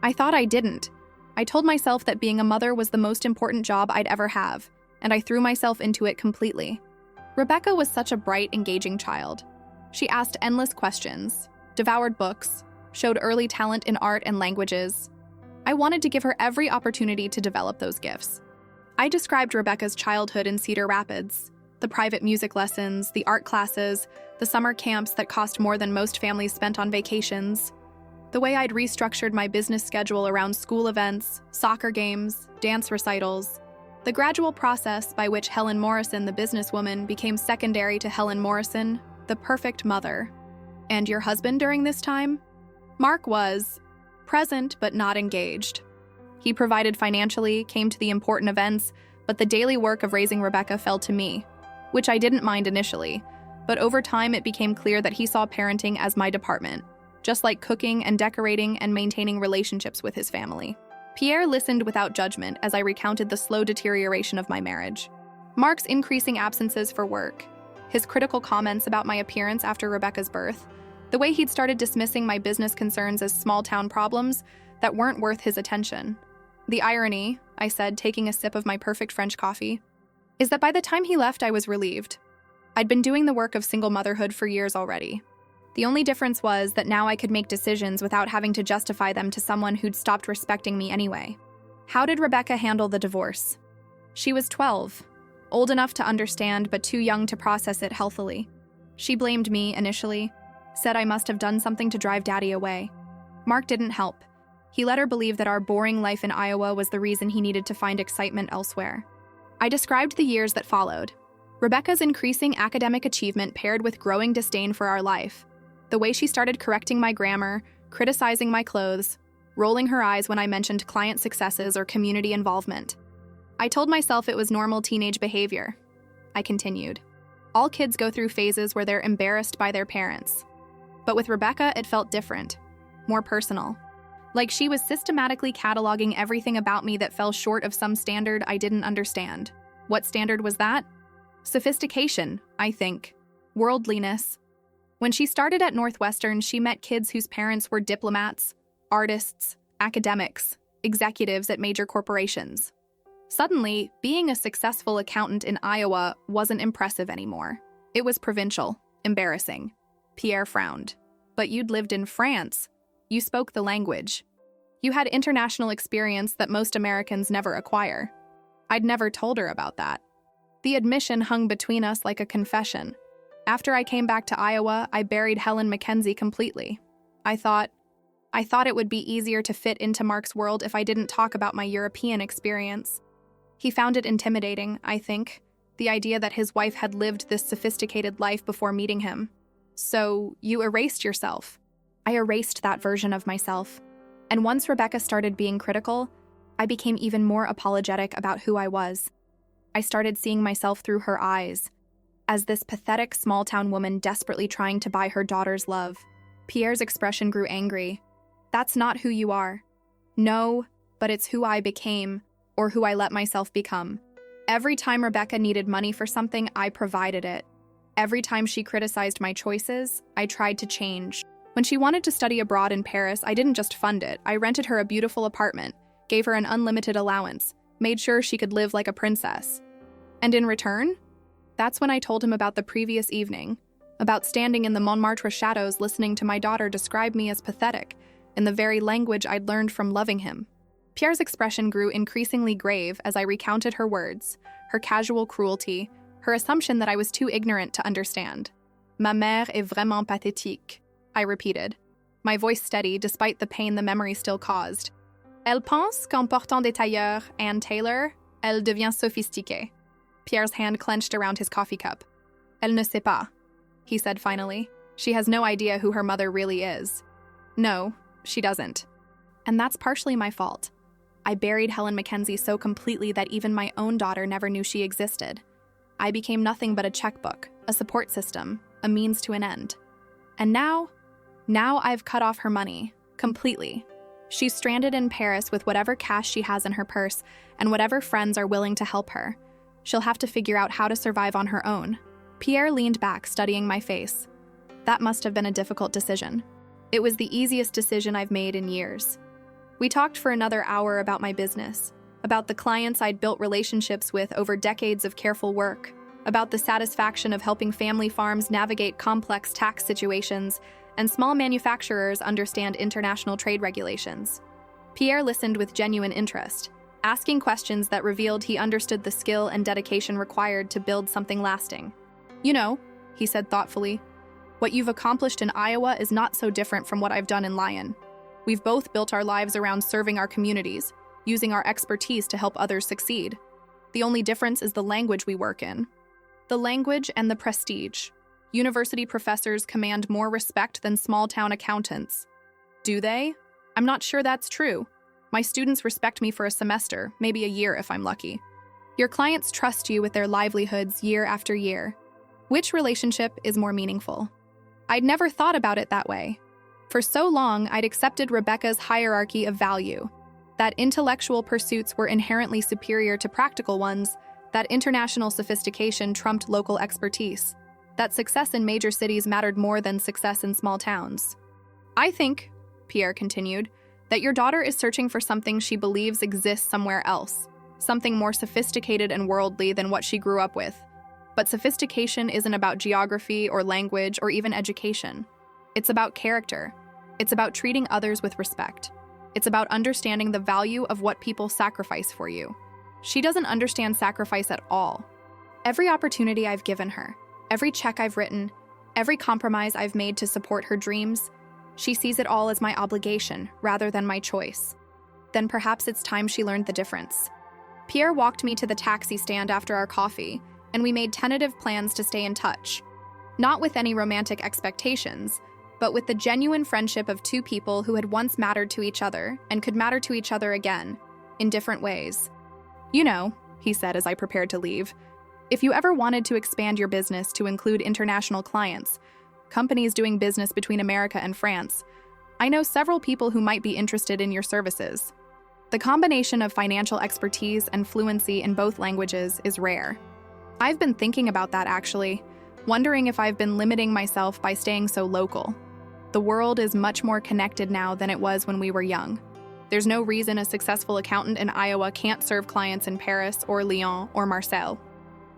I thought I didn't. I told myself that being a mother was the most important job I'd ever have, and I threw myself into it completely. Rebecca was such a bright, engaging child. She asked endless questions, devoured books, showed early talent in art and languages. I wanted to give her every opportunity to develop those gifts. I described Rebecca's childhood in Cedar Rapids, the private music lessons, the art classes, the summer camps that cost more than most families spent on vacations, the way I'd restructured my business schedule around school events, soccer games, dance recitals, the gradual process by which Helen Morrison, the businesswoman, became secondary to Helen Morrison, the perfect mother. And your husband during this time? Mark was present but not engaged. He provided financially, came to the important events, but the daily work of raising Rebecca fell to me, which I didn't mind initially, but over time it became clear that he saw parenting as my department, just like cooking and decorating and maintaining relationships with his family. Pierre listened without judgment as I recounted the slow deterioration of my marriage. Mark's increasing absences for work, his critical comments about my appearance after Rebecca's birth, the way he'd started dismissing my business concerns as small-town problems that weren't worth his attention. The irony, I said, taking a sip of my perfect French coffee, is that by the time he left, I was relieved. I'd been doing the work of single motherhood for years already. The only difference was that now I could make decisions without having to justify them to someone who'd stopped respecting me anyway. How did Rebecca handle the divorce? She was 12, old enough to understand but too young to process it healthily. She blamed me initially, said I must have done something to drive Daddy away. Mark didn't help. He let her believe that our boring life in Iowa was the reason he needed to find excitement elsewhere. I described the years that followed. Rebecca's increasing academic achievement paired with growing disdain for our life. The way she started correcting my grammar, criticizing my clothes, rolling her eyes when I mentioned client successes or community involvement. I told myself it was normal teenage behavior. I continued. All kids go through phases where they're embarrassed by their parents. But with Rebecca, it felt different, more personal. Like she was systematically cataloging everything about me that fell short of some standard I didn't understand. What standard was that? Sophistication, I think. Worldliness. When she started at Northwestern, she met kids whose parents were diplomats, artists, academics, executives at major corporations. Suddenly, being a successful accountant in Iowa wasn't impressive anymore. It was provincial, embarrassing. Pierre frowned. But you'd lived in France. You spoke the language. You had international experience that most Americans never acquire. I'd never told her about that. The admission hung between us like a confession. After I came back to Iowa, I buried Helen Mackenzie completely. I thought it would be easier to fit into Mark's world if I didn't talk about my European experience. He found it intimidating, I think, the idea that his wife had lived this sophisticated life before meeting him. So, you erased yourself. I erased that version of myself. And once Rebecca started being critical, I became even more apologetic about who I was. I started seeing myself through her eyes, as this pathetic small-town woman desperately trying to buy her daughter's love. Pierre's expression grew angry. That's not who you are. No, but it's who I became, or who I let myself become. Every time Rebecca needed money for something, I provided it. Every time she criticized my choices, I tried to change. When she wanted to study abroad in Paris, I didn't just fund it. I rented her a beautiful apartment, gave her an unlimited allowance, made sure she could live like a princess. And in return, that's when I told him about the previous evening, about standing in the Montmartre shadows listening to my daughter describe me as pathetic, in the very language I'd learned from loving him. Pierre's expression grew increasingly grave as I recounted her words, her casual cruelty, her assumption that I was too ignorant to understand. Ma mère est vraiment pathétique, I repeated, my voice steady despite the pain the memory still caused. Elle pense qu'en portant des tailleurs and tailor, elle devient sophistiquée. Pierre's hand clenched around his coffee cup. Elle ne sait pas, he said finally. She has no idea who her mother really is. No, she doesn't. And that's partially my fault. I buried Helen Mackenzie so completely that even my own daughter never knew she existed. I became nothing but a checkbook, a support system, a means to an end. And now I've cut off her money, completely. She's stranded in Paris with whatever cash she has in her purse and whatever friends are willing to help her. She'll have to figure out how to survive on her own. Pierre leaned back, studying my face. That must have been a difficult decision. It was the easiest decision I've made in years. We talked for another hour about my business, about the clients I'd built relationships with over decades of careful work, about the satisfaction of helping family farms navigate complex tax situations and small manufacturers understand international trade regulations. Pierre listened with genuine interest, asking questions that revealed he understood the skill and dedication required to build something lasting. You know, he said thoughtfully, what you've accomplished in Iowa is not so different from what I've done in Lyon. We've both built our lives around serving our communities, using our expertise to help others succeed. The only difference is the language we work in. The language and the prestige. University professors command more respect than small-town accountants. Do they? I'm not sure that's true. My students respect me for a semester, maybe a year if I'm lucky. Your clients trust you with their livelihoods year after year. Which relationship is more meaningful? I'd never thought about it that way. For so long, I'd accepted Rebecca's hierarchy of value, that intellectual pursuits were inherently superior to practical ones, that international sophistication trumped local expertise, that success in major cities mattered more than success in small towns. I think, Pierre continued, that your daughter is searching for something she believes exists somewhere else, something more sophisticated and worldly than what she grew up with. But sophistication isn't about geography or language or even education. It's about character. It's about treating others with respect. It's about understanding the value of what people sacrifice for you. She doesn't understand sacrifice at all. Every opportunity I've given her, every check I've written, every compromise I've made to support her dreams, she sees it all as my obligation rather than my choice. Then perhaps it's time she learned the difference. Pierre walked me to the taxi stand after our coffee, and we made tentative plans to stay in touch. Not with any romantic expectations, but with the genuine friendship of two people who had once mattered to each other and could matter to each other again, in different ways. You know, he said as I prepared to leave, if you ever wanted to expand your business to include international clients, companies doing business between America and France, I know several people who might be interested in your services. The combination of financial expertise and fluency in both languages is rare. I've been thinking about that actually. wondering if I've been limiting myself by staying so local. The world is much more connected now than it was when we were young. There's no reason a successful accountant in Iowa can't serve clients in Paris or Lyon or Marseille.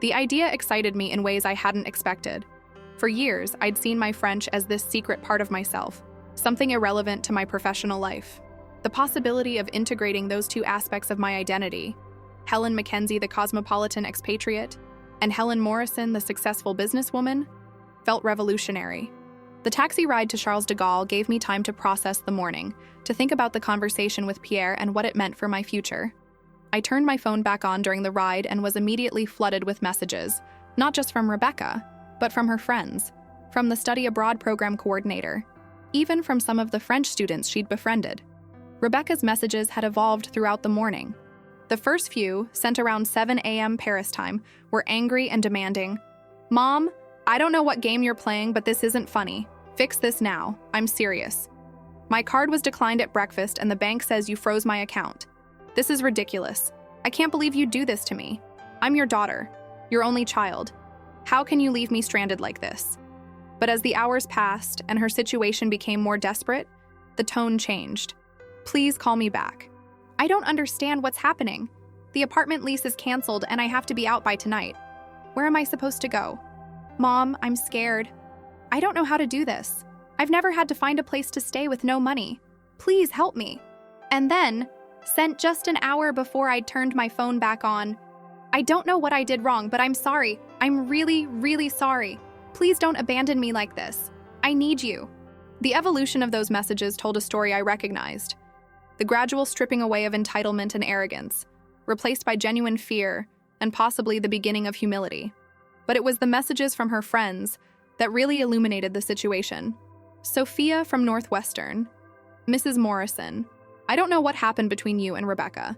The idea excited me in ways I hadn't expected. For years, I'd seen my French as this secret part of myself, something irrelevant to my professional life. The possibility of integrating those two aspects of my identity, Helen Mackenzie, the cosmopolitan expatriate, and Helen Morrison, the successful businesswoman, felt revolutionary. The taxi ride to Charles de Gaulle gave me time to process the morning, to think about the conversation with Pierre and what it meant for my future. I turned my phone back on during the ride and was immediately flooded with messages, not just from Rebecca, but from her friends, from the study abroad program coordinator, even from some of the French students she'd befriended. Rebecca's messages had evolved throughout the morning. The first few, sent around 7 a.m. Paris time, were angry and demanding, "Mom, I don't know what game you're playing, but this isn't funny. Fix this now. I'm serious. My card was declined at breakfast and the bank says you froze my account. This is ridiculous. I can't believe you'd do this to me. I'm your daughter, your only child. How can you leave me stranded like this?" But as the hours passed and her situation became more desperate, the tone changed. "Please call me back. I don't understand what's happening. The apartment lease is canceled and I have to be out by tonight. Where am I supposed to go? Mom, I'm scared. I don't know how to do this. I've never had to find a place to stay with no money. Please help me." And then, sent just an hour before I'd turned my phone back on, "I don't know what I did wrong, but I'm sorry. I'm really, really sorry. Please don't abandon me like this. I need you." The evolution of those messages told a story I recognized. The gradual stripping away of entitlement and arrogance, replaced by genuine fear and possibly the beginning of humility. But it was the messages from her friends that really illuminated the situation. Sophia from Northwestern, "Mrs. Morrison, I don't know what happened between you and Rebecca,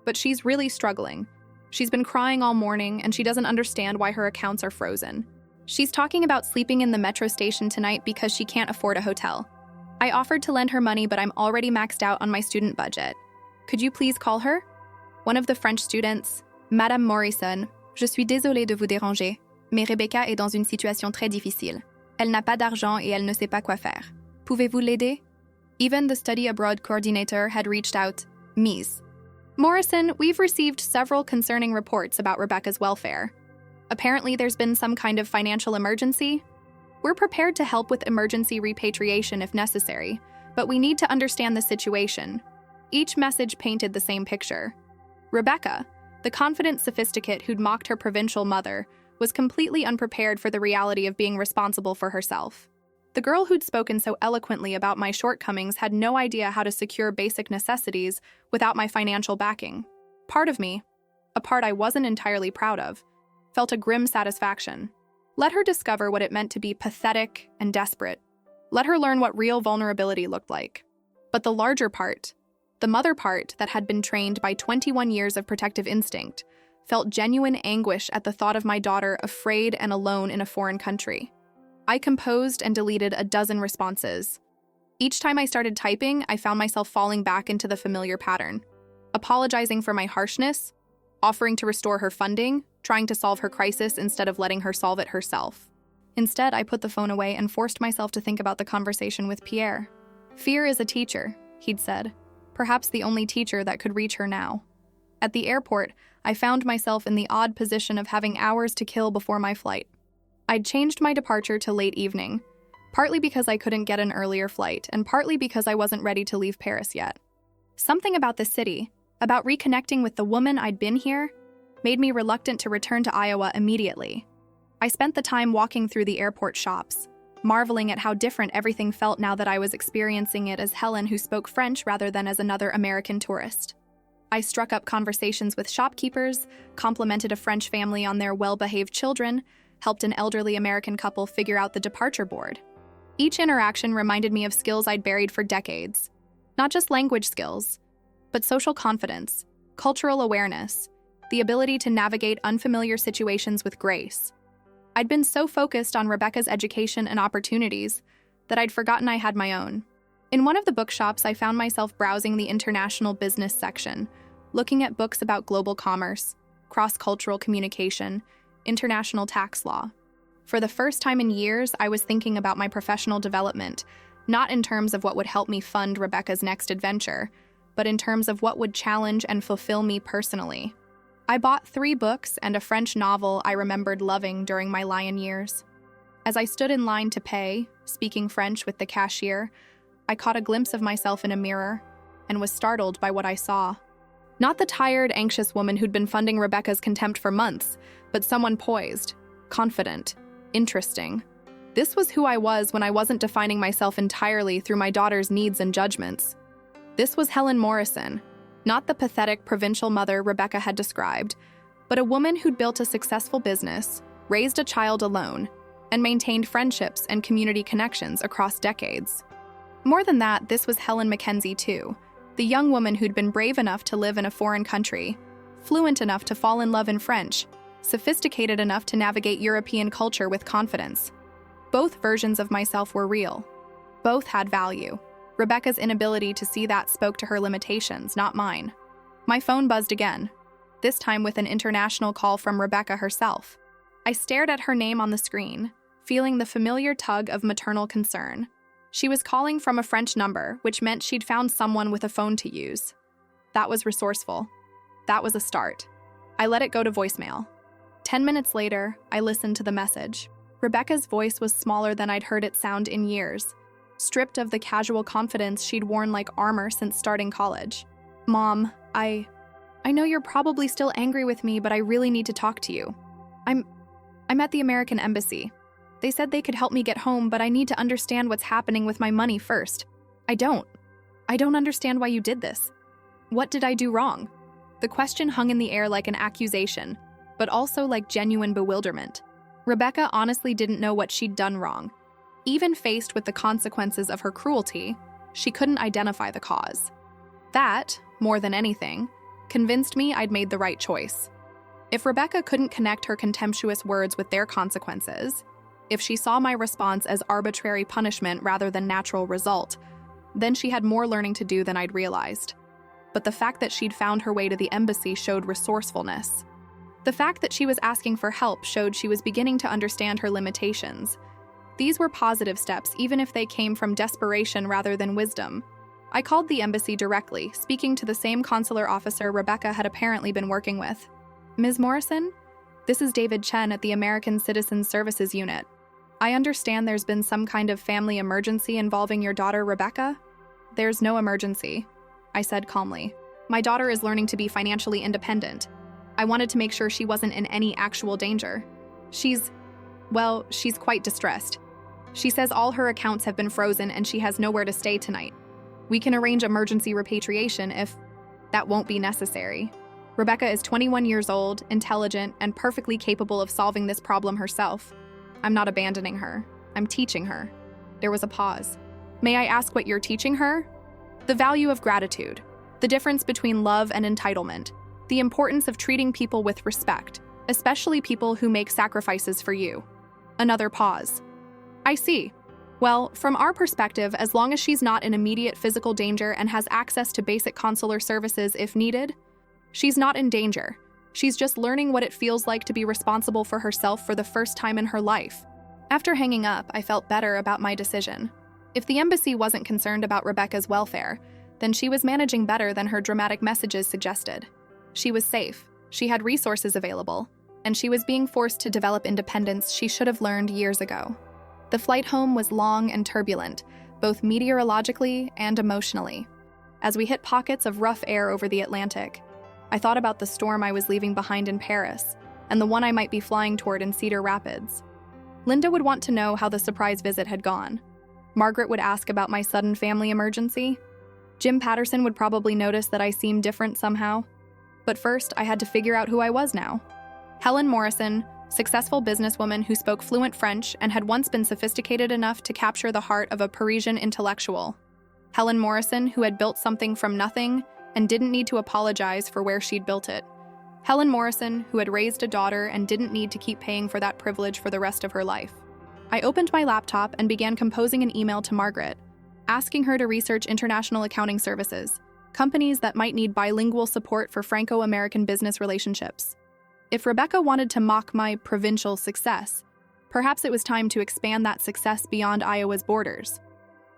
but she's really struggling. She's been crying all morning and she doesn't understand why her accounts are frozen. She's talking about sleeping in the metro station tonight because she can't afford a hotel. I offered to lend her money, but I'm already maxed out on my student budget. Could you please call her?" One of the French students, "Madame Morrison, je suis désolée de vous déranger, mais Rebecca est dans une situation très difficile. Elle n'a pas d'argent et elle ne sait pas quoi faire. Pouvez-vous l'aider?" Even the study abroad coordinator had reached out, "Ms. Morrison, we've received several concerning reports about Rebecca's welfare. Apparently there's been some kind of financial emergency. We're prepared to help with emergency repatriation if necessary, but we need to understand the situation." Each message painted the same picture. Rebecca, the confident sophisticate who'd mocked her provincial mother, was completely unprepared for the reality of being responsible for herself. The girl who'd spoken so eloquently about my shortcomings had no idea how to secure basic necessities without my financial backing. Part of me, a part I wasn't entirely proud of, felt a grim satisfaction. Let her discover what it meant to be pathetic and desperate. Let her learn what real vulnerability looked like. But the larger part, the mother part that had been trained by 21 years of protective instinct, felt genuine anguish at the thought of my daughter afraid and alone in a foreign country. I composed and deleted a dozen responses. Each time I started typing, I found myself falling back into the familiar pattern. Apologizing for my harshness, offering to restore her funding, trying to solve her crisis instead of letting her solve it herself. Instead, I put the phone away and forced myself to think about the conversation with Pierre. "Fear is a teacher," he'd said, perhaps the only teacher that could reach her now. At the airport, I found myself in the odd position of having hours to kill before my flight. I'd changed my departure to late evening, partly because I couldn't get an earlier flight, and partly because I wasn't ready to leave Paris yet. Something about the city, about reconnecting with the woman I'd been here, made me reluctant to return to Iowa immediately. I spent the time walking through the airport shops, marveling at how different everything felt now that I was experiencing it as Helen who spoke French rather than as another American tourist. I struck up conversations with shopkeepers, complimented a French family on their well-behaved children, helped an elderly American couple figure out the departure board. Each interaction reminded me of skills I'd buried for decades. Not just language skills, but social confidence, cultural awareness, the ability to navigate unfamiliar situations with grace. I'd been so focused on Rebecca's education and opportunities that I'd forgotten I had my own. In one of the bookshops, I found myself browsing the international business section, looking at books about global commerce, cross-cultural communication, international tax law. For the first time in years, I was thinking about my professional development, not in terms of what would help me fund Rebecca's next adventure, but in terms of what would challenge and fulfill me personally. I bought 3 books and a French novel I remembered loving during my lion years. As I stood in line to pay, speaking French with the cashier, I caught a glimpse of myself in a mirror and was startled by what I saw. Not the tired, anxious woman who'd been funding Rebecca's contempt for months, but someone poised, confident, interesting. This was who I was when I wasn't defining myself entirely through my daughter's needs and judgments. This was Helen Morrison, not the pathetic provincial mother Rebecca had described, but a woman who'd built a successful business, raised a child alone, and maintained friendships and community connections across decades. More than that, this was Helen Mackenzie too, the young woman who'd been brave enough to live in a foreign country, fluent enough to fall in love in French, sophisticated enough to navigate European culture with confidence. Both versions of myself were real. Both had value. Rebecca's inability to see that spoke to her limitations, not mine. My phone buzzed again, this time with an international call from Rebecca herself. I stared at her name on the screen, feeling the familiar tug of maternal concern. She was calling from a French number, which meant she'd found someone with a phone to use. That was resourceful. That was a start. I let it go to voicemail. 10 minutes later, I listened to the message. Rebecca's voice was smaller than I'd heard it sound in years, stripped of the casual confidence she'd worn like armor since starting college. Mom, I know you're probably still angry with me, but I really need to talk to you. I'm at the American Embassy. They said they could help me get home, but I need to understand what's happening with my money first. I don't understand why you did this. What did I do wrong? The question hung in the air like an accusation, but also like genuine bewilderment. Rebecca honestly didn't know what she'd done wrong. Even faced with the consequences of her cruelty, she couldn't identify the cause. That, more than anything, convinced me I'd made the right choice. If Rebecca couldn't connect her contemptuous words with their consequences, if she saw my response as arbitrary punishment rather than natural result, then she had more learning to do than I'd realized. But the fact that she'd found her way to the embassy showed resourcefulness. The fact that she was asking for help showed she was beginning to understand her limitations. These were positive steps, even if they came from desperation rather than wisdom. I called the embassy directly, speaking to the same consular officer Rebecca had apparently been working with. Ms. Morrison? This is David Chen at the American Citizens Services Unit. I understand there's been some kind of family emergency involving your daughter, Rebecca? There's no emergency, I said calmly. My daughter is learning to be financially independent. I wanted to make sure she wasn't in any actual danger. She's quite distressed. She says all her accounts have been frozen and she has nowhere to stay tonight. We can arrange emergency repatriation if that won't be necessary. Rebecca is 21 years old, intelligent, and perfectly capable of solving this problem herself. I'm not abandoning her. I'm teaching her. There was a pause. May I ask what you're teaching her? The value of gratitude, the difference between love and entitlement, the importance of treating people with respect, especially people who make sacrifices for you. Another pause. I see. Well, from our perspective, as long as she's not in immediate physical danger and has access to basic consular services if needed, she's not in danger. She's just learning what it feels like to be responsible for herself for the first time in her life. After hanging up, I felt better about my decision. If the embassy wasn't concerned about Rebecca's welfare, then she was managing better than her dramatic messages suggested. She was safe, she had resources available, and she was being forced to develop independence she should have learned years ago. The flight home was long and turbulent, both meteorologically and emotionally. As we hit pockets of rough air over the Atlantic, I thought about the storm I was leaving behind in Paris and the one I might be flying toward in Cedar Rapids. Linda would want to know how the surprise visit had gone. Margaret would ask about my sudden family emergency. Jim Patterson would probably notice that I seemed different somehow. But first, I had to figure out who I was now. Helen Morrison, successful businesswoman who spoke fluent French and had once been sophisticated enough to capture the heart of a Parisian intellectual. Helen Morrison, who had built something from nothing and didn't need to apologize for where she'd built it. Helen Morrison, who had raised a daughter and didn't need to keep paying for that privilege for the rest of her life. I opened my laptop and began composing an email to Margaret, asking her to research international accounting services, companies that might need bilingual support for Franco-American business relationships. If Rebecca wanted to mock my provincial success, Perhaps it was time to expand that success beyond Iowa's borders.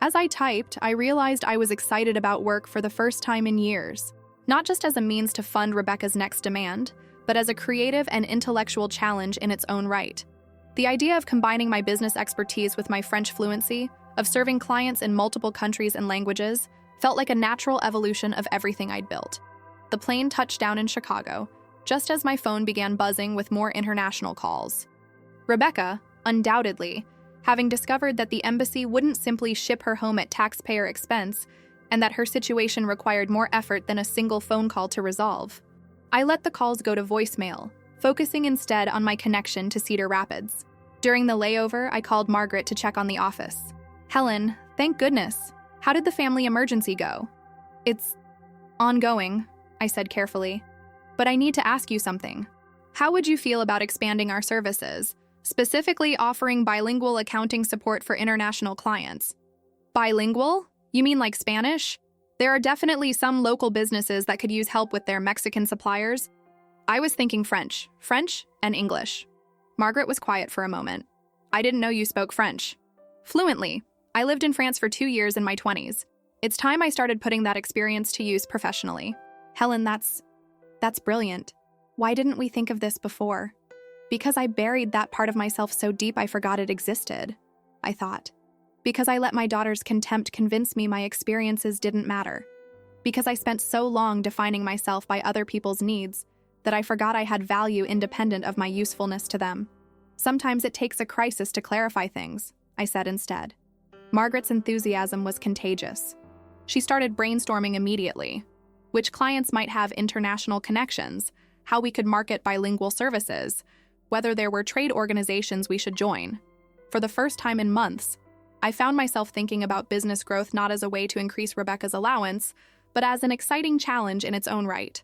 As I typed, I realized I was excited about work for the first time in years, not just as a means to fund Rebecca's next demand, but as a creative and intellectual challenge in its own right. The idea of combining my business expertise with my French fluency, of serving clients in multiple countries and languages, felt like a natural evolution of everything I'd built. The plane touched down in Chicago, just as my phone began buzzing with more international calls. Rebecca, undoubtedly, having discovered that the embassy wouldn't simply ship her home at taxpayer expense and that her situation required more effort than a single phone call to resolve. I let the calls go to voicemail, focusing instead on my connection to Cedar Rapids. During the layover, I called Margaret to check on the office. "Helen, thank goodness. How did the family emergency go?" "It's ongoing," I said carefully. "But I need to ask you something. How would you feel about expanding our services, specifically offering bilingual accounting support for international clients?" "Bilingual? You mean like Spanish? There are definitely some local businesses that could use help with their Mexican suppliers." "I was thinking French and English." Margaret was quiet for a moment. "I didn't know you spoke French." "Fluently. I lived in France for 2 years in my 20s. It's time I started putting that experience to use professionally." "Helen, that's brilliant. Why didn't we think of this before?" "Because I buried that part of myself so deep I forgot it existed," I thought. "Because I let my daughter's contempt convince me my experiences didn't matter. Because I spent so long defining myself by other people's needs that I forgot I had value independent of my usefulness to them. Sometimes it takes a crisis to clarify things," I said instead. Margaret's enthusiasm was contagious. She started brainstorming immediately. Which clients might have international connections, how we could market bilingual services, whether there were trade organizations we should join. For the first time in months, I found myself thinking about business growth not as a way to increase Rebecca's allowance, but as an exciting challenge in its own right.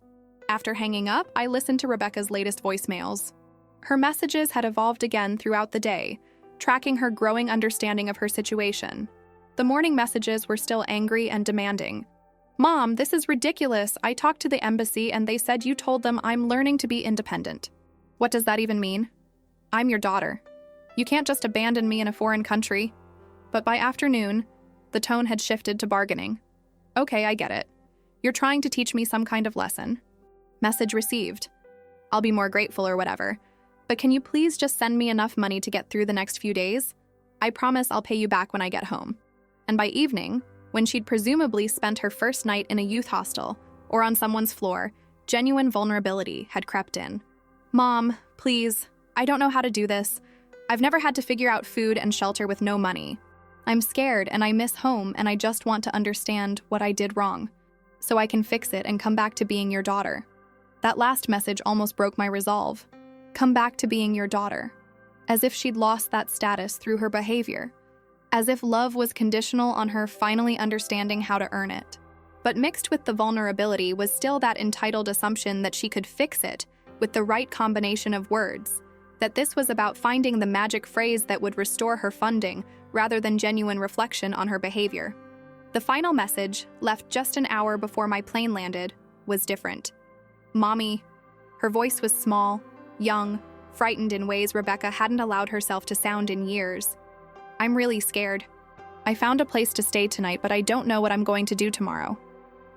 After hanging up, I listened to Rebecca's latest voicemails. Her messages had evolved again throughout the day, tracking her growing understanding of her situation. The morning messages were still angry and demanding. "Mom, this is ridiculous. I talked to the embassy and they said you told them I'm learning to be independent." "What does that even mean?" "I'm your daughter. You can't just abandon me in a foreign country." But by afternoon, the tone had shifted to bargaining. "Okay, I get it. You're trying to teach me some kind of lesson." Message received. "I'll be more grateful or whatever. But can you please just send me enough money to get through the next few days? I promise I'll pay you back when I get home." And by evening, when she'd presumably spent her first night in a youth hostel or on someone's floor, genuine vulnerability had crept in. "Mom, please, I don't know how to do this. I've never had to figure out food and shelter with no money. I'm scared and I miss home and I just want to understand what I did wrong, so I can fix it and come back to being your daughter." That last message almost broke my resolve. Come back to being your daughter. As if she'd lost that status through her behavior. As if love was conditional on her finally understanding how to earn it. But mixed with the vulnerability was still that entitled assumption that she could fix it with the right combination of words, that this was about finding the magic phrase that would restore her funding rather than genuine reflection on her behavior. The final message, left just an hour before my plane landed, was different. "Mommy." Her voice was small, young, frightened in ways Rebecca hadn't allowed herself to sound in years. "I'm really scared. I found a place to stay tonight, but I don't know what I'm going to do tomorrow.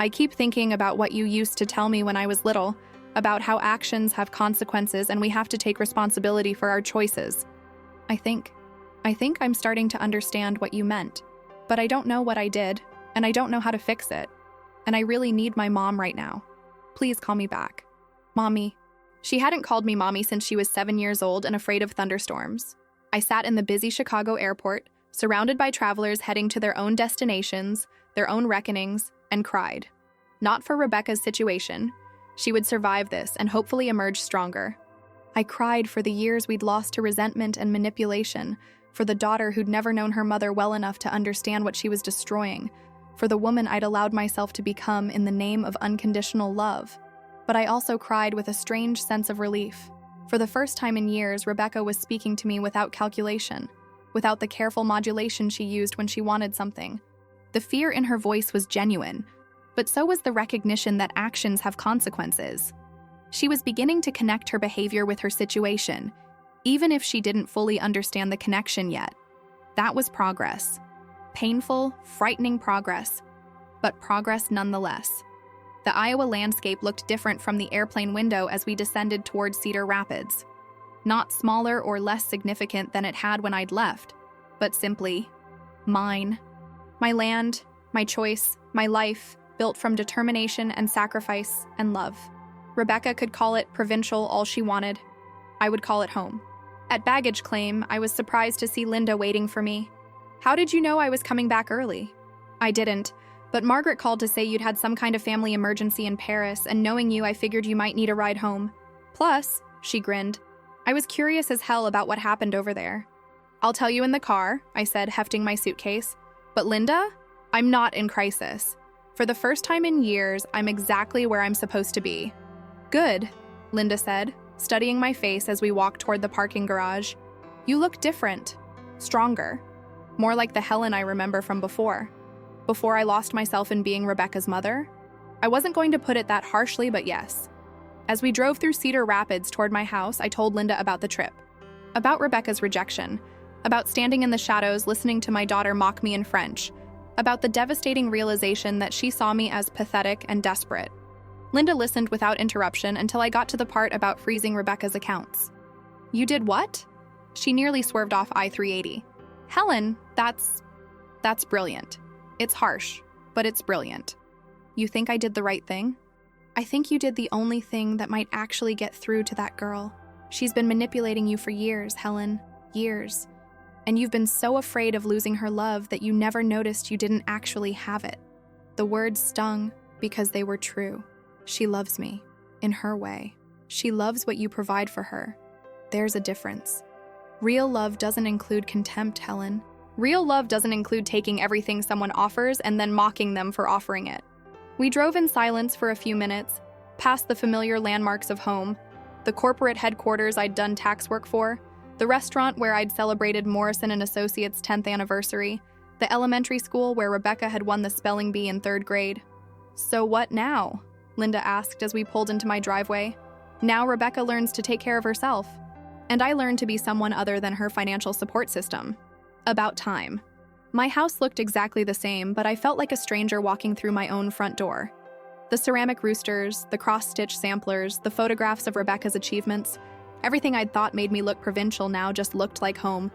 I keep thinking about what you used to tell me when I was little, about how actions have consequences and we have to take responsibility for our choices. I think I'm starting to understand what you meant, but I don't know what I did, and I don't know how to fix it. And I really need my mom right now. Please call me back. Mommy." She hadn't called me mommy since she was 7 years old and afraid of thunderstorms. I sat in the busy Chicago airport, surrounded by travelers heading to their own destinations, their own reckonings, and cried. Not for Rebecca's situation. She would survive this and hopefully emerge stronger. I cried for the years we'd lost to resentment and manipulation, for the daughter who'd never known her mother well enough to understand what she was destroying, for the woman I'd allowed myself to become in the name of unconditional love. But I also cried with a strange sense of relief. For the first time in years, Rebecca was speaking to me without calculation, without the careful modulation she used when she wanted something. The fear in her voice was genuine, but so was the recognition that actions have consequences. She was beginning to connect her behavior with her situation, even if she didn't fully understand the connection yet. That was progress. Painful, frightening progress, but progress nonetheless. The Iowa landscape looked different from the airplane window as we descended towards Cedar Rapids. Not smaller or less significant than it had when I'd left, but simply mine. My land, my choice, my life, built from determination and sacrifice and love. Rebecca could call it provincial all she wanted. I would call it home. At baggage claim, I was surprised to see Linda waiting for me. "How did you know I was coming back early?" "I didn't, but Margaret called to say you'd had some kind of family emergency in Paris, and knowing you, I figured you might need a ride home. Plus," she grinned, "I was curious as hell about what happened over there." "I'll tell you in the car," I said, hefting my suitcase. "But Linda, I'm not in crisis. For the first time in years, I'm exactly where I'm supposed to be." "Good," Linda said, studying my face as we walked toward the parking garage. "You look different. Stronger. More like the Helen I remember from before I lost myself in being Rebecca's mother." I wasn't going to put it that harshly, but yes. As we drove through Cedar Rapids toward my house, I told Linda about the trip. About Rebecca's rejection. About standing in the shadows listening to my daughter mock me in French. About the devastating realization that she saw me as pathetic and desperate. Linda listened without interruption until I got to the part about freezing Rebecca's accounts. "You did what?" She nearly swerved off I-380. "Helen, that's brilliant. It's harsh, but it's brilliant." "You think I did the right thing?" "I think you did the only thing that might actually get through to that girl. She's been manipulating you for years, Helen. Years. And you've been so afraid of losing her love that you never noticed you didn't actually have it." The words stung because they were true. She loves me, in her way. She loves what you provide for her. There's a difference. Real love doesn't include contempt, Helen. Real love doesn't include taking everything someone offers and then mocking them for offering it. We drove in silence for a few minutes, past the familiar landmarks of home, the corporate headquarters I'd done tax work for, the restaurant where I'd celebrated Morrison and Associates' 10th anniversary, the elementary school where Rebecca had won the spelling bee in 3rd grade. "So what now?" Linda asked as we pulled into my driveway. "Now Rebecca learns to take care of herself. And I learned to be someone other than her financial support system. About time." My house looked exactly the same, but I felt like a stranger walking through my own front door. The ceramic roosters, the cross-stitch samplers, the photographs of Rebecca's achievements, everything I'd thought made me look provincial now just looked like home.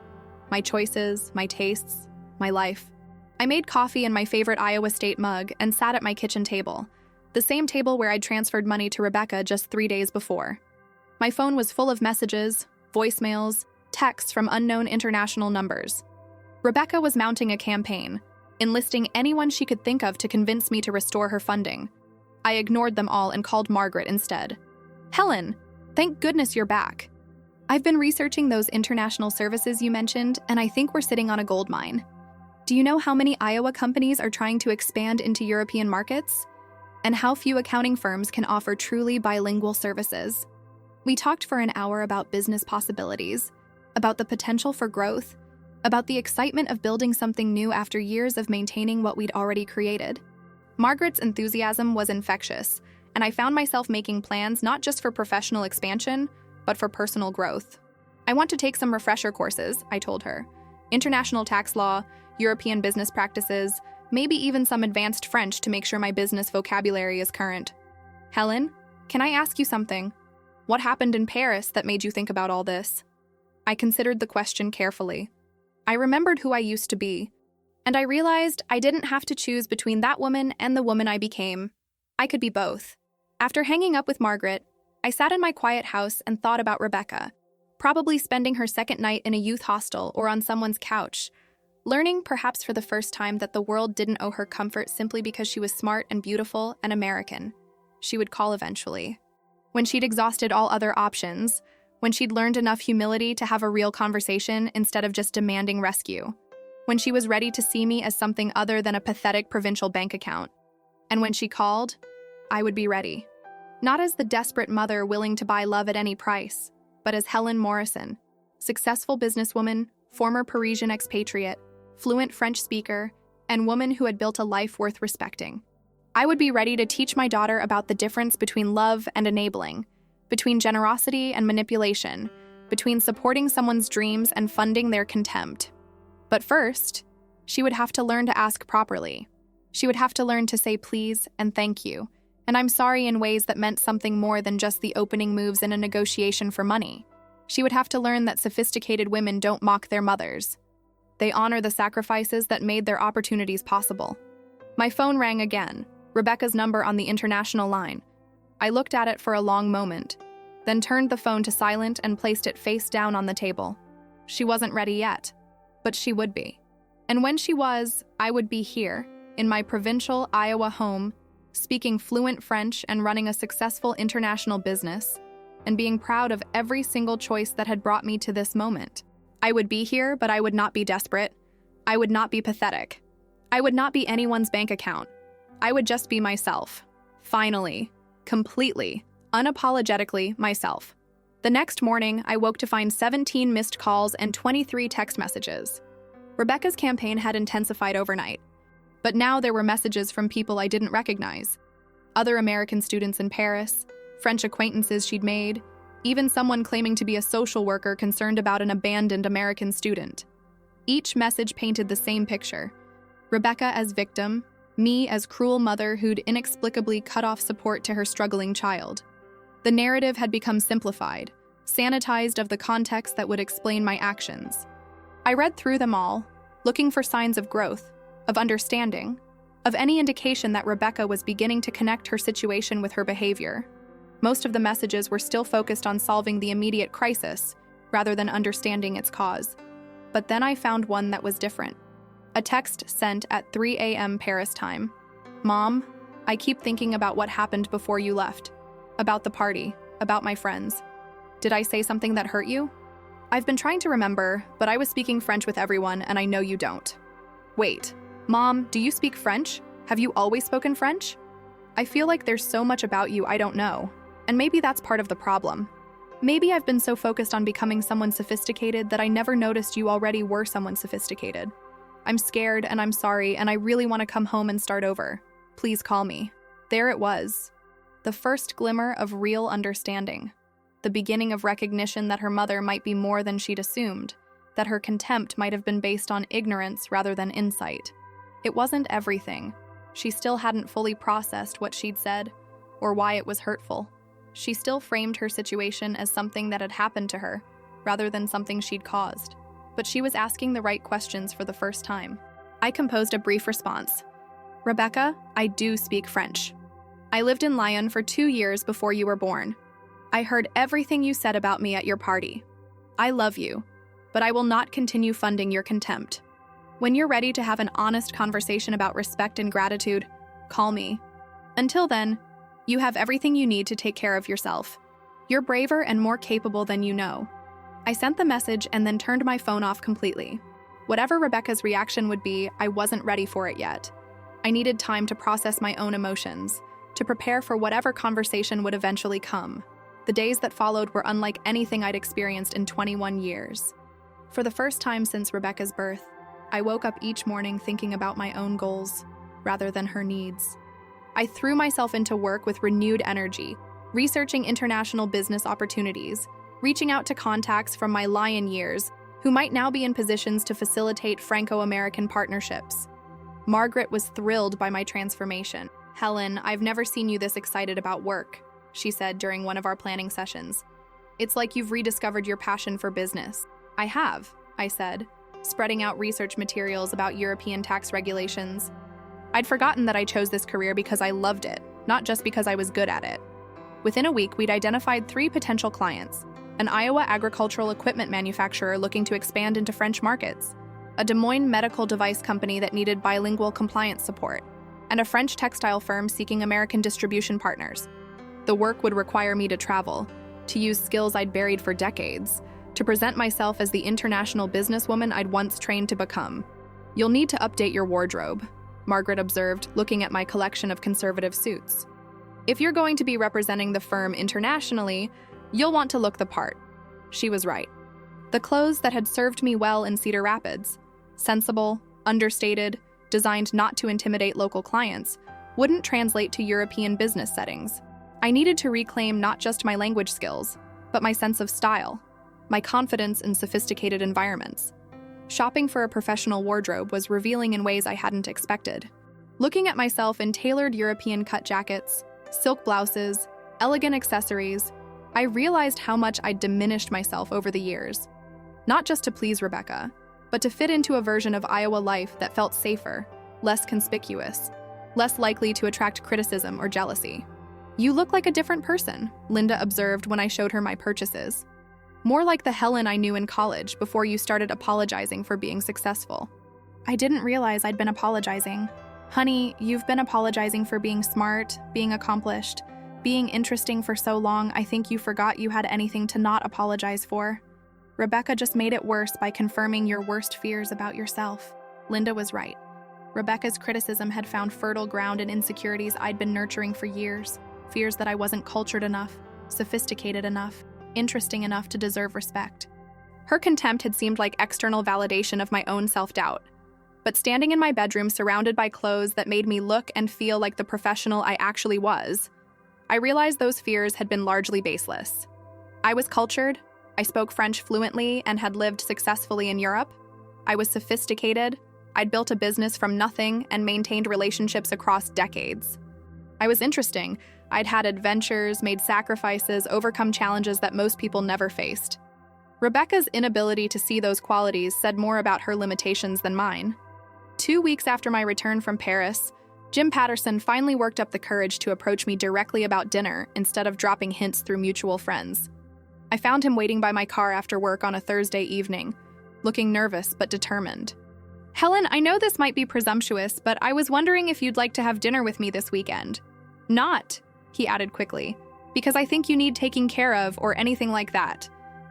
My choices, my tastes, my life. I made coffee in my favorite Iowa State mug and sat at my kitchen table, the same table where I'd transferred money to Rebecca just 3 days before. My phone was full of messages, voicemails, texts from unknown international numbers. Rebecca was mounting a campaign, enlisting anyone she could think of to convince me to restore her funding. I ignored them all and called Margaret instead. "Helen, thank goodness you're back. I've been researching those international services you mentioned, and I think we're sitting on a gold mine. Do you know how many Iowa companies are trying to expand into European markets? And how few accounting firms can offer truly bilingual services?" We talked for an hour about business possibilities, about the potential for growth, about the excitement of building something new after years of maintaining what we'd already created. Margaret's enthusiasm was infectious, and I found myself making plans not just for professional expansion, but for personal growth. "I want to take some refresher courses," I told her. "International tax law, European business practices, maybe even some advanced French to make sure my business vocabulary is current." "Helen, can I ask you something? What happened in Paris that made you think about all this?" I considered the question carefully. I remembered who I used to be, and I realized I didn't have to choose between that woman and the woman I became. I could be both. After hanging up with Margaret, I sat in my quiet house and thought about Rebecca, probably spending her second night in a youth hostel or on someone's couch, learning perhaps for the first time that the world didn't owe her comfort simply because she was smart and beautiful and American. She would call eventually. When she'd exhausted all other options, when she'd learned enough humility to have a real conversation instead of just demanding rescue, when she was ready to see me as something other than a pathetic provincial bank account. And when she called, I would be ready. Not as the desperate mother willing to buy love at any price, but as Helen Morrison, successful businesswoman, former Parisian expatriate, fluent French speaker, and woman who had built a life worth respecting. I would be ready to teach my daughter about the difference between love and enabling, between generosity and manipulation, between supporting someone's dreams and funding their contempt. But first, she would have to learn to ask properly. She would have to learn to say please and thank you, and I'm sorry in ways that meant something more than just the opening moves in a negotiation for money. She would have to learn that sophisticated women don't mock their mothers. They honor the sacrifices that made their opportunities possible. My phone rang again, Rebecca's number on the international line. I looked at it for a long moment, then turned the phone to silent and placed it face down on the table. She wasn't ready yet, but she would be. And when she was, I would be here, in my provincial Iowa home, speaking fluent French and running a successful international business, and being proud of every single choice that had brought me to this moment. I would be here, but I would not be desperate. I would not be pathetic. I would not be anyone's bank account. I would just be myself. Finally, completely, unapologetically myself. The next morning, I woke to find 17 missed calls and 23 text messages. Rebecca's campaign had intensified overnight, but now there were messages from people I didn't recognize. Other American students in Paris, French acquaintances she'd made, even someone claiming to be a social worker concerned about an abandoned American student. Each message painted the same picture. Rebecca as victim, me as cruel mother who'd inexplicably cut off support to her struggling child. The narrative had become simplified, sanitized of the context that would explain my actions. I read through them all, looking for signs of growth, of understanding, of any indication that Rebecca was beginning to connect her situation with her behavior. Most of the messages were still focused on solving the immediate crisis, rather than understanding its cause. But then I found one that was different. A text sent at 3 a.m. Paris time. Mom, I keep thinking about what happened before you left. About the party, about my friends. Did I say something that hurt you? I've been trying to remember, but I was speaking French with everyone, and I know you don't. Wait, Mom, do you speak French? Have you always spoken French? I feel like there's so much about you I don't know. And maybe that's part of the problem. Maybe I've been so focused on becoming someone sophisticated that I never noticed you already were someone sophisticated. I'm scared and I'm sorry and I really want to come home and start over. Please call me. There it was. The first glimmer of real understanding. The beginning of recognition that her mother might be more than she'd assumed, that her contempt might have been based on ignorance rather than insight. It wasn't everything. She still hadn't fully processed what she'd said or why it was hurtful. She still framed her situation as something that had happened to her, rather than something she'd caused. But she was asking the right questions for the first time. I composed a brief response. Rebecca, I do speak French. I lived in Lyon for 2 years before you were born. I heard everything you said about me at your party. I love you, but I will not continue funding your contempt. When you're ready to have an honest conversation about respect and gratitude, call me. Until then, you have everything you need to take care of yourself. You're braver and more capable than you know. I sent the message and then turned my phone off completely. Whatever Rebecca's reaction would be, I wasn't ready for it yet. I needed time to process my own emotions, to prepare for whatever conversation would eventually come. The days that followed were unlike anything I'd experienced in 21 years. For the first time since Rebecca's birth, I woke up each morning thinking about my own goals, rather than her needs. I threw myself into work with renewed energy, researching international business opportunities, reaching out to contacts from my Lyon years who might now be in positions to facilitate Franco-American partnerships. Margaret was thrilled by my transformation. Helen, I've never seen you this excited about work, she said during one of our planning sessions. It's like you've rediscovered your passion for business. I have, I said, spreading out research materials about European tax regulations. I'd forgotten that I chose this career because I loved it, not just because I was good at it. Within a week, we'd identified 3 potential clients: an Iowa agricultural equipment manufacturer looking to expand into French markets, a Des Moines medical device company that needed bilingual compliance support, and a French textile firm seeking American distribution partners. The work would require me to travel, to use skills I'd buried for decades, to present myself as the international businesswoman I'd once trained to become. You'll need to update your wardrobe, Margaret observed, looking at my collection of conservative suits. If you're going to be representing the firm internationally, you'll want to look the part. She was right. The clothes that had served me well in Cedar Rapids, sensible, understated, designed not to intimidate local clients, wouldn't translate to European business settings. I needed to reclaim not just my language skills, but my sense of style. my confidence in sophisticated environments. Shopping for a professional wardrobe was revealing in ways I hadn't expected. Looking at myself in tailored European cut jackets, silk blouses, elegant accessories, I realized how much I'd diminished myself over the years. Not just to please Rebecca, but to fit into a version of Iowa life that felt safer, less conspicuous, less likely to attract criticism or jealousy. "You look like a different person," Linda observed when I showed her my purchases. "More like the Helen I knew in college before you started apologizing for being successful." I didn't realize I'd been apologizing. "Honey, you've been apologizing for being smart, being accomplished, being interesting for so long, I think you forgot you had anything to not apologize for. Rebecca just made it worse by confirming your worst fears about yourself." Linda was right. Rebecca's criticism had found fertile ground in insecurities I'd been nurturing for years, fears that I wasn't cultured enough, sophisticated enough, interesting enough to deserve respect. Her contempt had seemed like external validation of my own self-doubt. But standing in my bedroom surrounded by clothes that made me look and feel like the professional I actually was, I realized those fears had been largely baseless. I was cultured, I spoke French fluently and had lived successfully in Europe. I was sophisticated, I'd built a business from nothing and maintained relationships across decades. I was interesting, I'd had adventures, made sacrifices, overcome challenges that most people never faced. Rebecca's inability to see those qualities said more about her limitations than mine. 2 weeks after my return from Paris, Jim Patterson finally worked up the courage to approach me directly about dinner instead of dropping hints through mutual friends. I found him waiting by my car after work on a Thursday evening, looking nervous but determined. "Helen, I know this might be presumptuous, but I was wondering if you'd like to have dinner with me this weekend." "Not," he added quickly, "because I think you need taking care of or anything like that.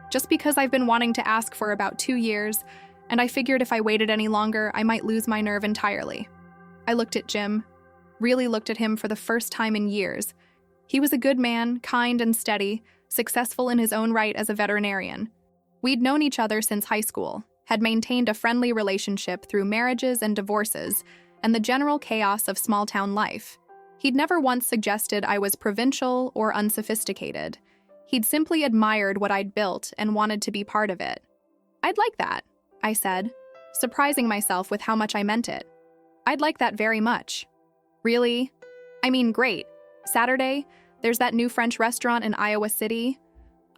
Just because I've been wanting to ask for about 2 years, and I figured if I waited any longer, I might lose my nerve entirely." I looked at Jim, really looked at him for the first time in years. He was a good man, kind and steady, successful in his own right as a veterinarian. We'd known each other since high school, had maintained a friendly relationship through marriages and divorces, and the general chaos of small-town life. He'd never once suggested I was provincial or unsophisticated. He'd simply admired what I'd built and wanted to be part of it. "I'd like that," I said, surprising myself with how much I meant it. "I'd like that very much." "Really? I mean, great. Saturday, there's that new French restaurant in Iowa City."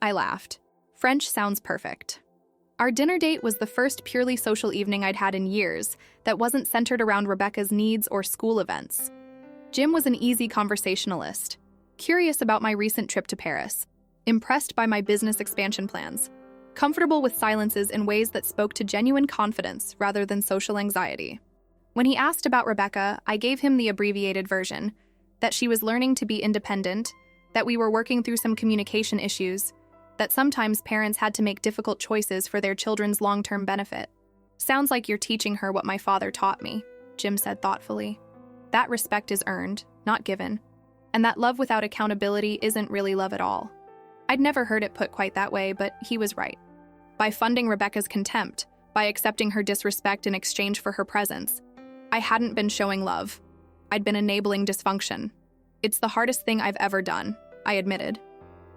I laughed. French sounds perfect. Our dinner date was the first purely social evening I'd had in years that wasn't centered around Rebecca's needs or school events. Jim was an easy conversationalist, curious about my recent trip to Paris, impressed by my business expansion plans, comfortable with silences in ways that spoke to genuine confidence rather than social anxiety. When he asked about Rebecca, I gave him the abbreviated version, that she was learning to be independent, that we were working through some communication issues, that sometimes parents had to make difficult choices for their children's long-term benefit. "Sounds like you're teaching her what my father taught me," Jim said thoughtfully. "That respect is earned, not given. And that love without accountability isn't really love at all." I'd never heard it put quite that way, but he was right. By funding Rebecca's contempt, by accepting her disrespect in exchange for her presence, I hadn't been showing love. I'd been enabling dysfunction. "It's the hardest thing I've ever done," I admitted.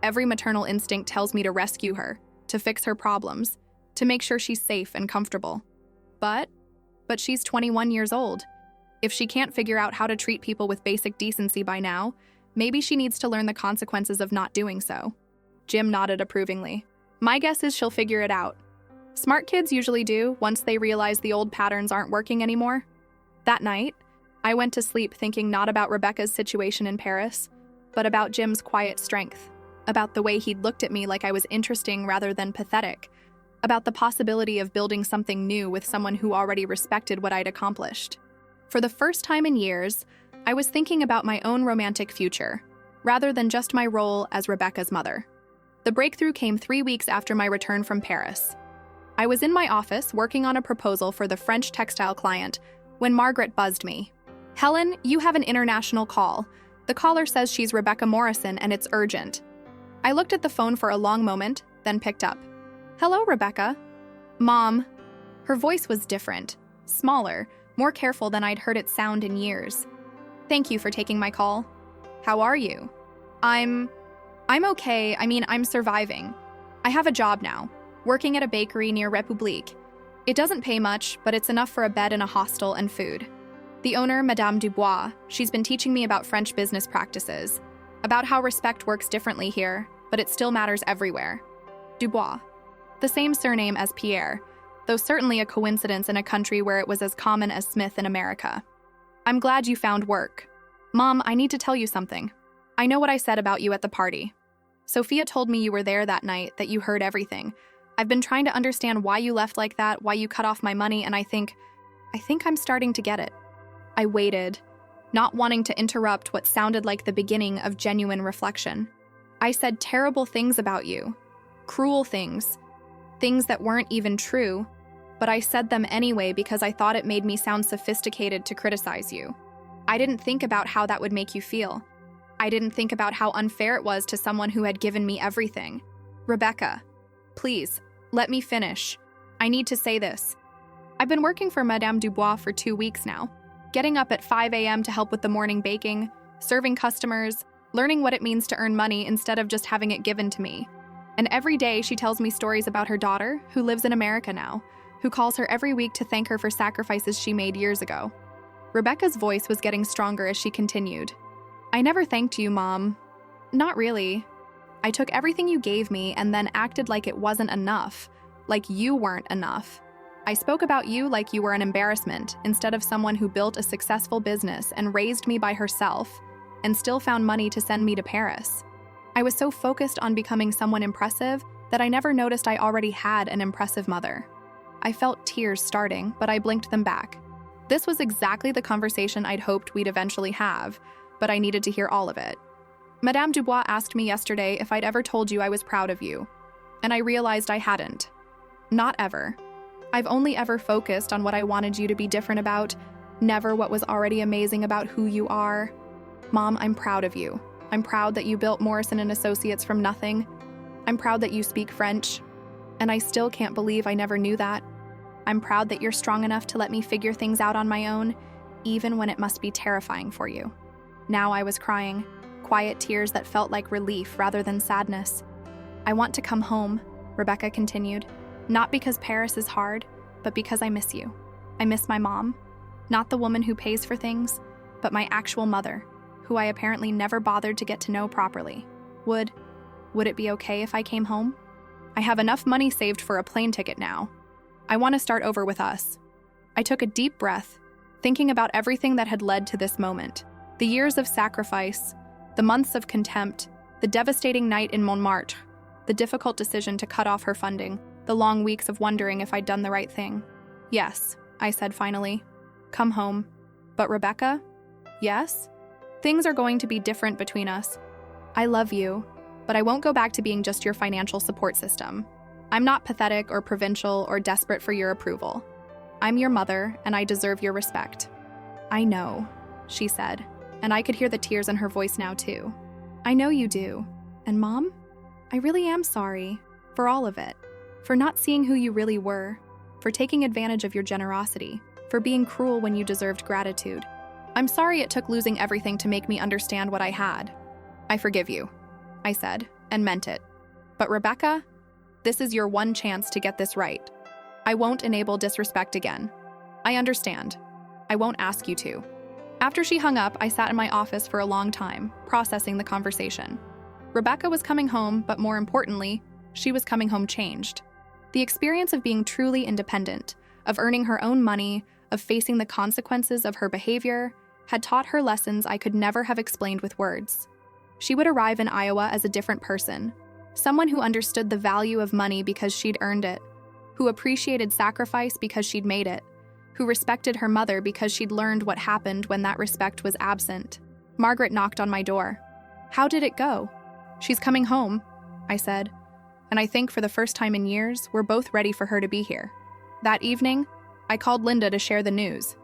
"Every maternal instinct tells me to rescue her, to fix her problems, to make sure she's safe and comfortable. But she's 21 years old. If she can't figure out how to treat people with basic decency by now, maybe she needs to learn the consequences of not doing so." Jim nodded approvingly. "My guess is she'll figure it out. Smart kids usually do once they realize the old patterns aren't working anymore." That night, I went to sleep thinking not about Rebecca's situation in Paris, but about Jim's quiet strength, about the way he'd looked at me like I was interesting rather than pathetic, about the possibility of building something new with someone who already respected what I'd accomplished. For the first time in years, I was thinking about my own romantic future, rather than just my role as Rebecca's mother. The breakthrough came 3 weeks after my return from Paris. I was in my office working on a proposal for the French textile client when Margaret buzzed me. "Helen, you have an international call. The caller says she's Rebecca Morrison and it's urgent." I looked at the phone for a long moment, then picked up. "Hello, Rebecca." "Mom." Her voice was different, smaller, more careful than I'd heard it sound in years. "Thank you for taking my call. How are you?" I'm okay. I mean, I'm surviving. I have a job now. working at a bakery near République. It doesn't pay much, but it's enough for a bed in a hostel and food. The owner, Madame Dubois, she's been teaching me about French business practices, about how respect works differently here, but it still matters everywhere. Dubois. The same surname as Pierre, though certainly a coincidence in a country where it was as common as Smith in America. I'm glad you found work. Mom, I need to tell you something. I know what I said about you at the party. Sophia told me you were there that night, that you heard everything. I've been trying to understand why you left like that, why you cut off my money, and I think I'm starting to get it. I waited, not wanting to interrupt what sounded like the beginning of genuine reflection. I said terrible things about you, cruel things that weren't even true, but I said them anyway because I thought it made me sound sophisticated to criticize you. I didn't think about how that would make you feel. I didn't think about how unfair it was to someone who had given me everything. Rebecca, please, let me finish. I need to say this. I've been working for Madame Dubois for 2 weeks now, getting up at 5 a.m. to help with the morning baking, serving customers, learning what it means to earn money instead of just having it given to me. And every day she tells me stories about her daughter, who lives in America now, who calls her every week to thank her for sacrifices she made years ago. Rebecca's voice was getting stronger as she continued. I never thanked you, Mom. Not really. I took everything you gave me and then acted like it wasn't enough, like you weren't enough. I spoke about you like you were an embarrassment instead of someone who built a successful business and raised me by herself and still found money to send me to Paris. I was so focused on becoming someone impressive that I never noticed I already had an impressive mother. I felt tears starting, but I blinked them back. This was exactly the conversation I'd hoped we'd eventually have, but I needed to hear all of it. Madame Dubois asked me yesterday if I'd ever told you I was proud of you, and I realized I hadn't. Not ever. I've only ever focused on what I wanted you to be different about, never what was already amazing about who you are. Mom, I'm proud of you. I'm proud that you built Morrison & Associates from nothing. I'm proud that you speak French, and I still can't believe I never knew that. I'm proud that you're strong enough to let me figure things out on my own, even when it must be terrifying for you. Now I was crying, quiet tears that felt like relief rather than sadness. I want to come home, Rebecca continued, not because Paris is hard, but because I miss you. I miss my mom, not the woman who pays for things, but my actual mother, who I apparently never bothered to get to know properly. Would it be okay if I came home? I have enough money saved for a plane ticket now. I want to start over with us. I took a deep breath, thinking about everything that had led to this moment. The years of sacrifice, the months of contempt, the devastating night in Montmartre, the difficult decision to cut off her funding, the long weeks of wondering if I'd done the right thing. Yes, I said finally. Come home. But Rebecca? Yes? Things are going to be different between us. I love you, but I won't go back to being just your financial support system. I'm not pathetic or provincial or desperate for your approval. I'm your mother, and I deserve your respect. I know, she said, and I could hear the tears in her voice now too. I know you do. And Mom, I really am sorry for all of it, for not seeing who you really were, for taking advantage of your generosity, for being cruel when you deserved gratitude. I'm sorry it took losing everything to make me understand what I had. I forgive you, I said, and meant it. But Rebecca, this is your one chance to get this right. I won't enable disrespect again. I understand. I won't ask you to. After she hung up, I sat in my office for a long time, processing the conversation. Rebecca was coming home, but more importantly, she was coming home changed. The experience of being truly independent, of earning her own money, of facing the consequences of her behavior, had taught her lessons I could never have explained with words. She would arrive in Iowa as a different person, someone who understood the value of money because she'd earned it, who appreciated sacrifice because she'd made it, who respected her mother because she'd learned what happened when that respect was absent. Margaret knocked on my door. How did it go? She's coming home, I said, and I think for the first time in years, we're both ready for her to be here. That evening, I called Linda to share the news,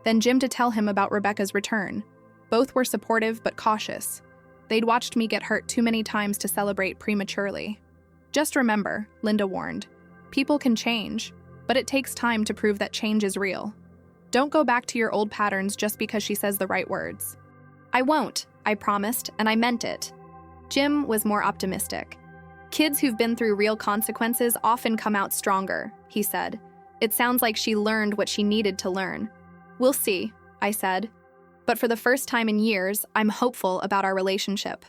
then Jim to tell him about Rebecca's return. Both were supportive but cautious. They'd watched me get hurt too many times to celebrate prematurely. Just remember, Linda warned, people can change, but it takes time to prove that change is real. Don't go back to your old patterns just because she says the right words. I won't, I promised, and I meant it. Jim was more optimistic. Kids who've been through real consequences often come out stronger, he said. It sounds like she learned what she needed to learn. We'll see, I said. But for the first time in years, I'm hopeful about our relationship.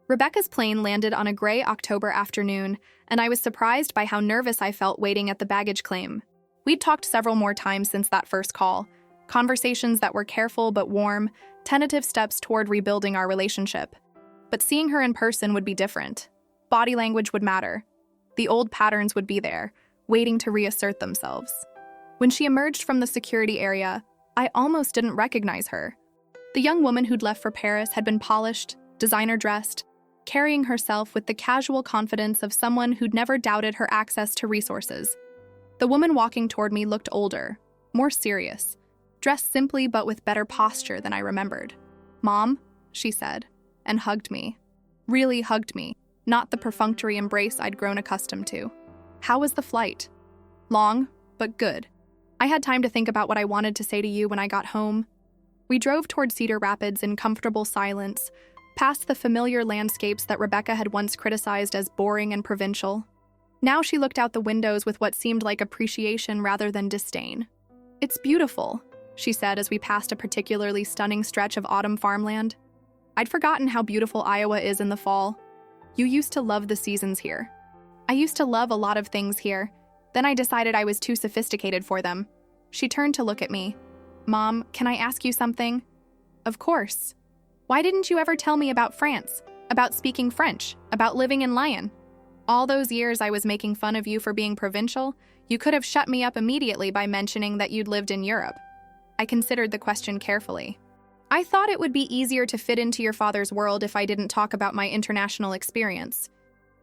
Rebecca's plane landed on a gray October afternoon, and I was surprised by how nervous I felt waiting at the baggage claim. We'd talked several more times since that first call, conversations that were careful but warm, tentative steps toward rebuilding our relationship. But seeing her in person would be different. Body language would matter. The old patterns would be there, waiting to reassert themselves. When she emerged from the security area, I almost didn't recognize her. The young woman who'd left for Paris had been polished, designer-dressed, carrying herself with the casual confidence of someone who'd never doubted her access to resources. The woman walking toward me looked older, more serious, dressed simply but with better posture than I remembered. "Mom," she said, and hugged me. Really hugged me, not the perfunctory embrace I'd grown accustomed to. "How was the flight?" "Long, but good. I had time to think about what I wanted to say to you when I got home." We drove toward Cedar Rapids in comfortable silence, past the familiar landscapes that Rebecca had once criticized as boring and provincial. Now she looked out the windows with what seemed like appreciation rather than disdain. "It's beautiful," she said as we passed a particularly stunning stretch of autumn farmland. "I'd forgotten how beautiful Iowa is in the fall. You used to love the seasons here." "I used to love a lot of things here. Then I decided I was too sophisticated for them." She turned to look at me. "Mom, can I ask you something?" "Of course." "Why didn't you ever tell me about France, about speaking French, about living in Lyon? All those years I was making fun of you for being provincial, you could have shut me up immediately by mentioning that you'd lived in Europe." I considered the question carefully. "I thought it would be easier to fit into your father's world if I didn't talk about my international experience.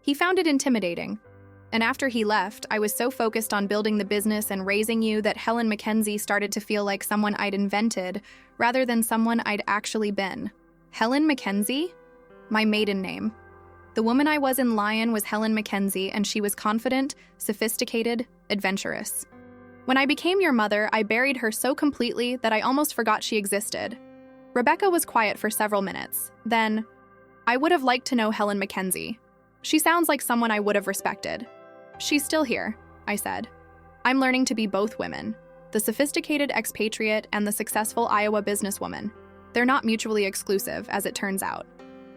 He found it intimidating. And after he left, I was so focused on building the business and raising you that Helen Mackenzie started to feel like someone I'd invented rather than someone I'd actually been." Helen Mackenzie? My maiden name. The woman I was in Lyon was Helen Mackenzie, and she was confident, sophisticated, adventurous. When I became your mother, I buried her so completely that I almost forgot she existed. Rebecca was quiet for several minutes. Then, "I would have liked to know Helen Mackenzie. She sounds like someone I would have respected." "She's still here," I said. "I'm learning to be both women, the sophisticated expatriate and the successful Iowa businesswoman. They're not mutually exclusive, as it turns out."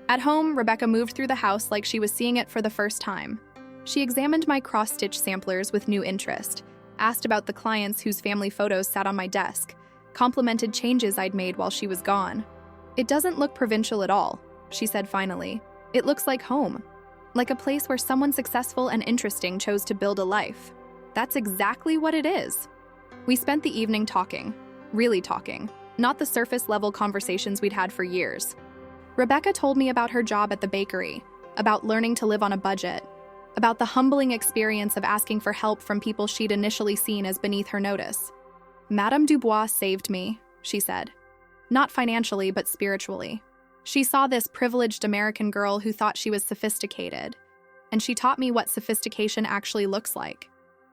At home, Rebecca moved through the house like she was seeing it for the first time. She examined my cross-stitch samplers with new interest, asked about the clients whose family photos sat on my desk, complimented changes I'd made while she was gone. "It doesn't look provincial at all," she said finally. "It looks like home. Like a place where someone successful and interesting chose to build a life." "That's exactly what it is." We spent the evening talking, really talking, not the surface-level conversations we'd had for years. Rebecca told me about her job at the bakery, about learning to live on a budget, about the humbling experience of asking for help from people she'd initially seen as beneath her notice. "Madame Dubois saved me," she said. "Not financially, but spiritually. She saw this privileged American girl who thought she was sophisticated, and she taught me what sophistication actually looks like.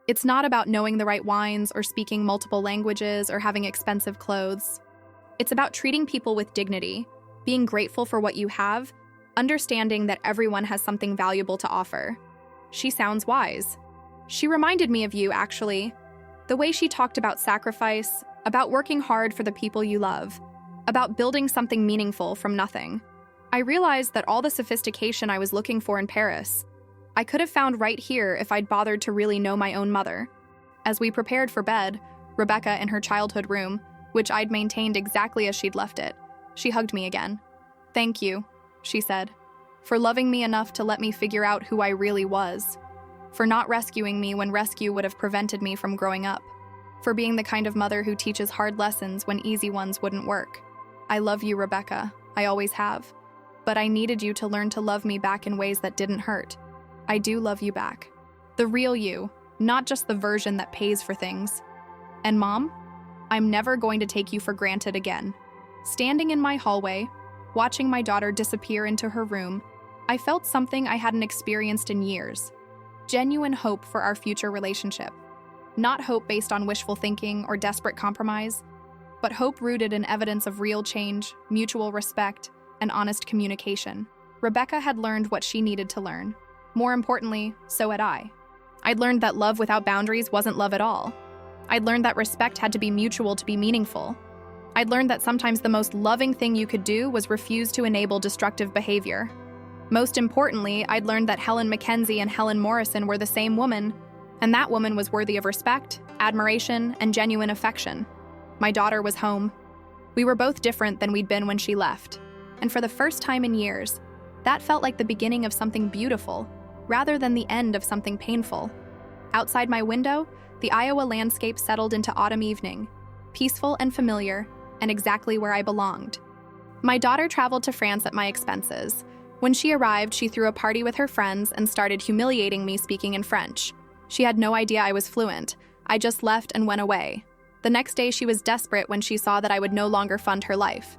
It's not about knowing the right wines or speaking multiple languages or having expensive clothes. It's about treating people with dignity, being grateful for what you have, understanding that everyone has something valuable to offer." She sounds wise. She reminded me of you, actually. The way she talked about sacrifice, about working hard for the people you love, about building something meaningful from nothing. I realized that all the sophistication I was looking for in Paris, I could have found right here if I'd bothered to really know my own mother. As we prepared for bed, Rebecca in her childhood room, which I'd maintained exactly as she'd left it, she hugged me again. "Thank you," she said, "for loving me enough to let me figure out who I really was, for not rescuing me when rescue would have prevented me from growing up, for being the kind of mother who teaches hard lessons when easy ones wouldn't work. I love you, Rebecca. I always have. But I needed you to learn to love me back in ways that didn't hurt. I do love you back. The real you, not just the version that pays for things. And Mom, I'm never going to take you for granted again." Standing in my hallway, watching my daughter disappear into her room, I felt something I hadn't experienced in years. Genuine hope for our future relationship. Not hope based on wishful thinking or desperate compromise, but hope rooted in evidence of real change, mutual respect, and honest communication. Rebecca had learned what she needed to learn. More importantly, so had I. I'd learned that love without boundaries wasn't love at all. I'd learned that respect had to be mutual to be meaningful. I'd learned that sometimes the most loving thing you could do was refuse to enable destructive behavior. Most importantly, I'd learned that Helen Mackenzie and Helen Morrison were the same woman, and that woman was worthy of respect, admiration, and genuine affection. My daughter was home. We were both different than we'd been when she left, and for the first time in years, that felt like the beginning of something beautiful, rather than the end of something painful. Outside my window, the Iowa landscape settled into autumn evening, peaceful and familiar, and exactly where I belonged. My daughter traveled to France at my expenses. When she arrived, she threw a party with her friends and started humiliating me speaking in French. She had no idea I was fluent. I just left and went away. The next day, she was desperate when she saw that I would no longer fund her life.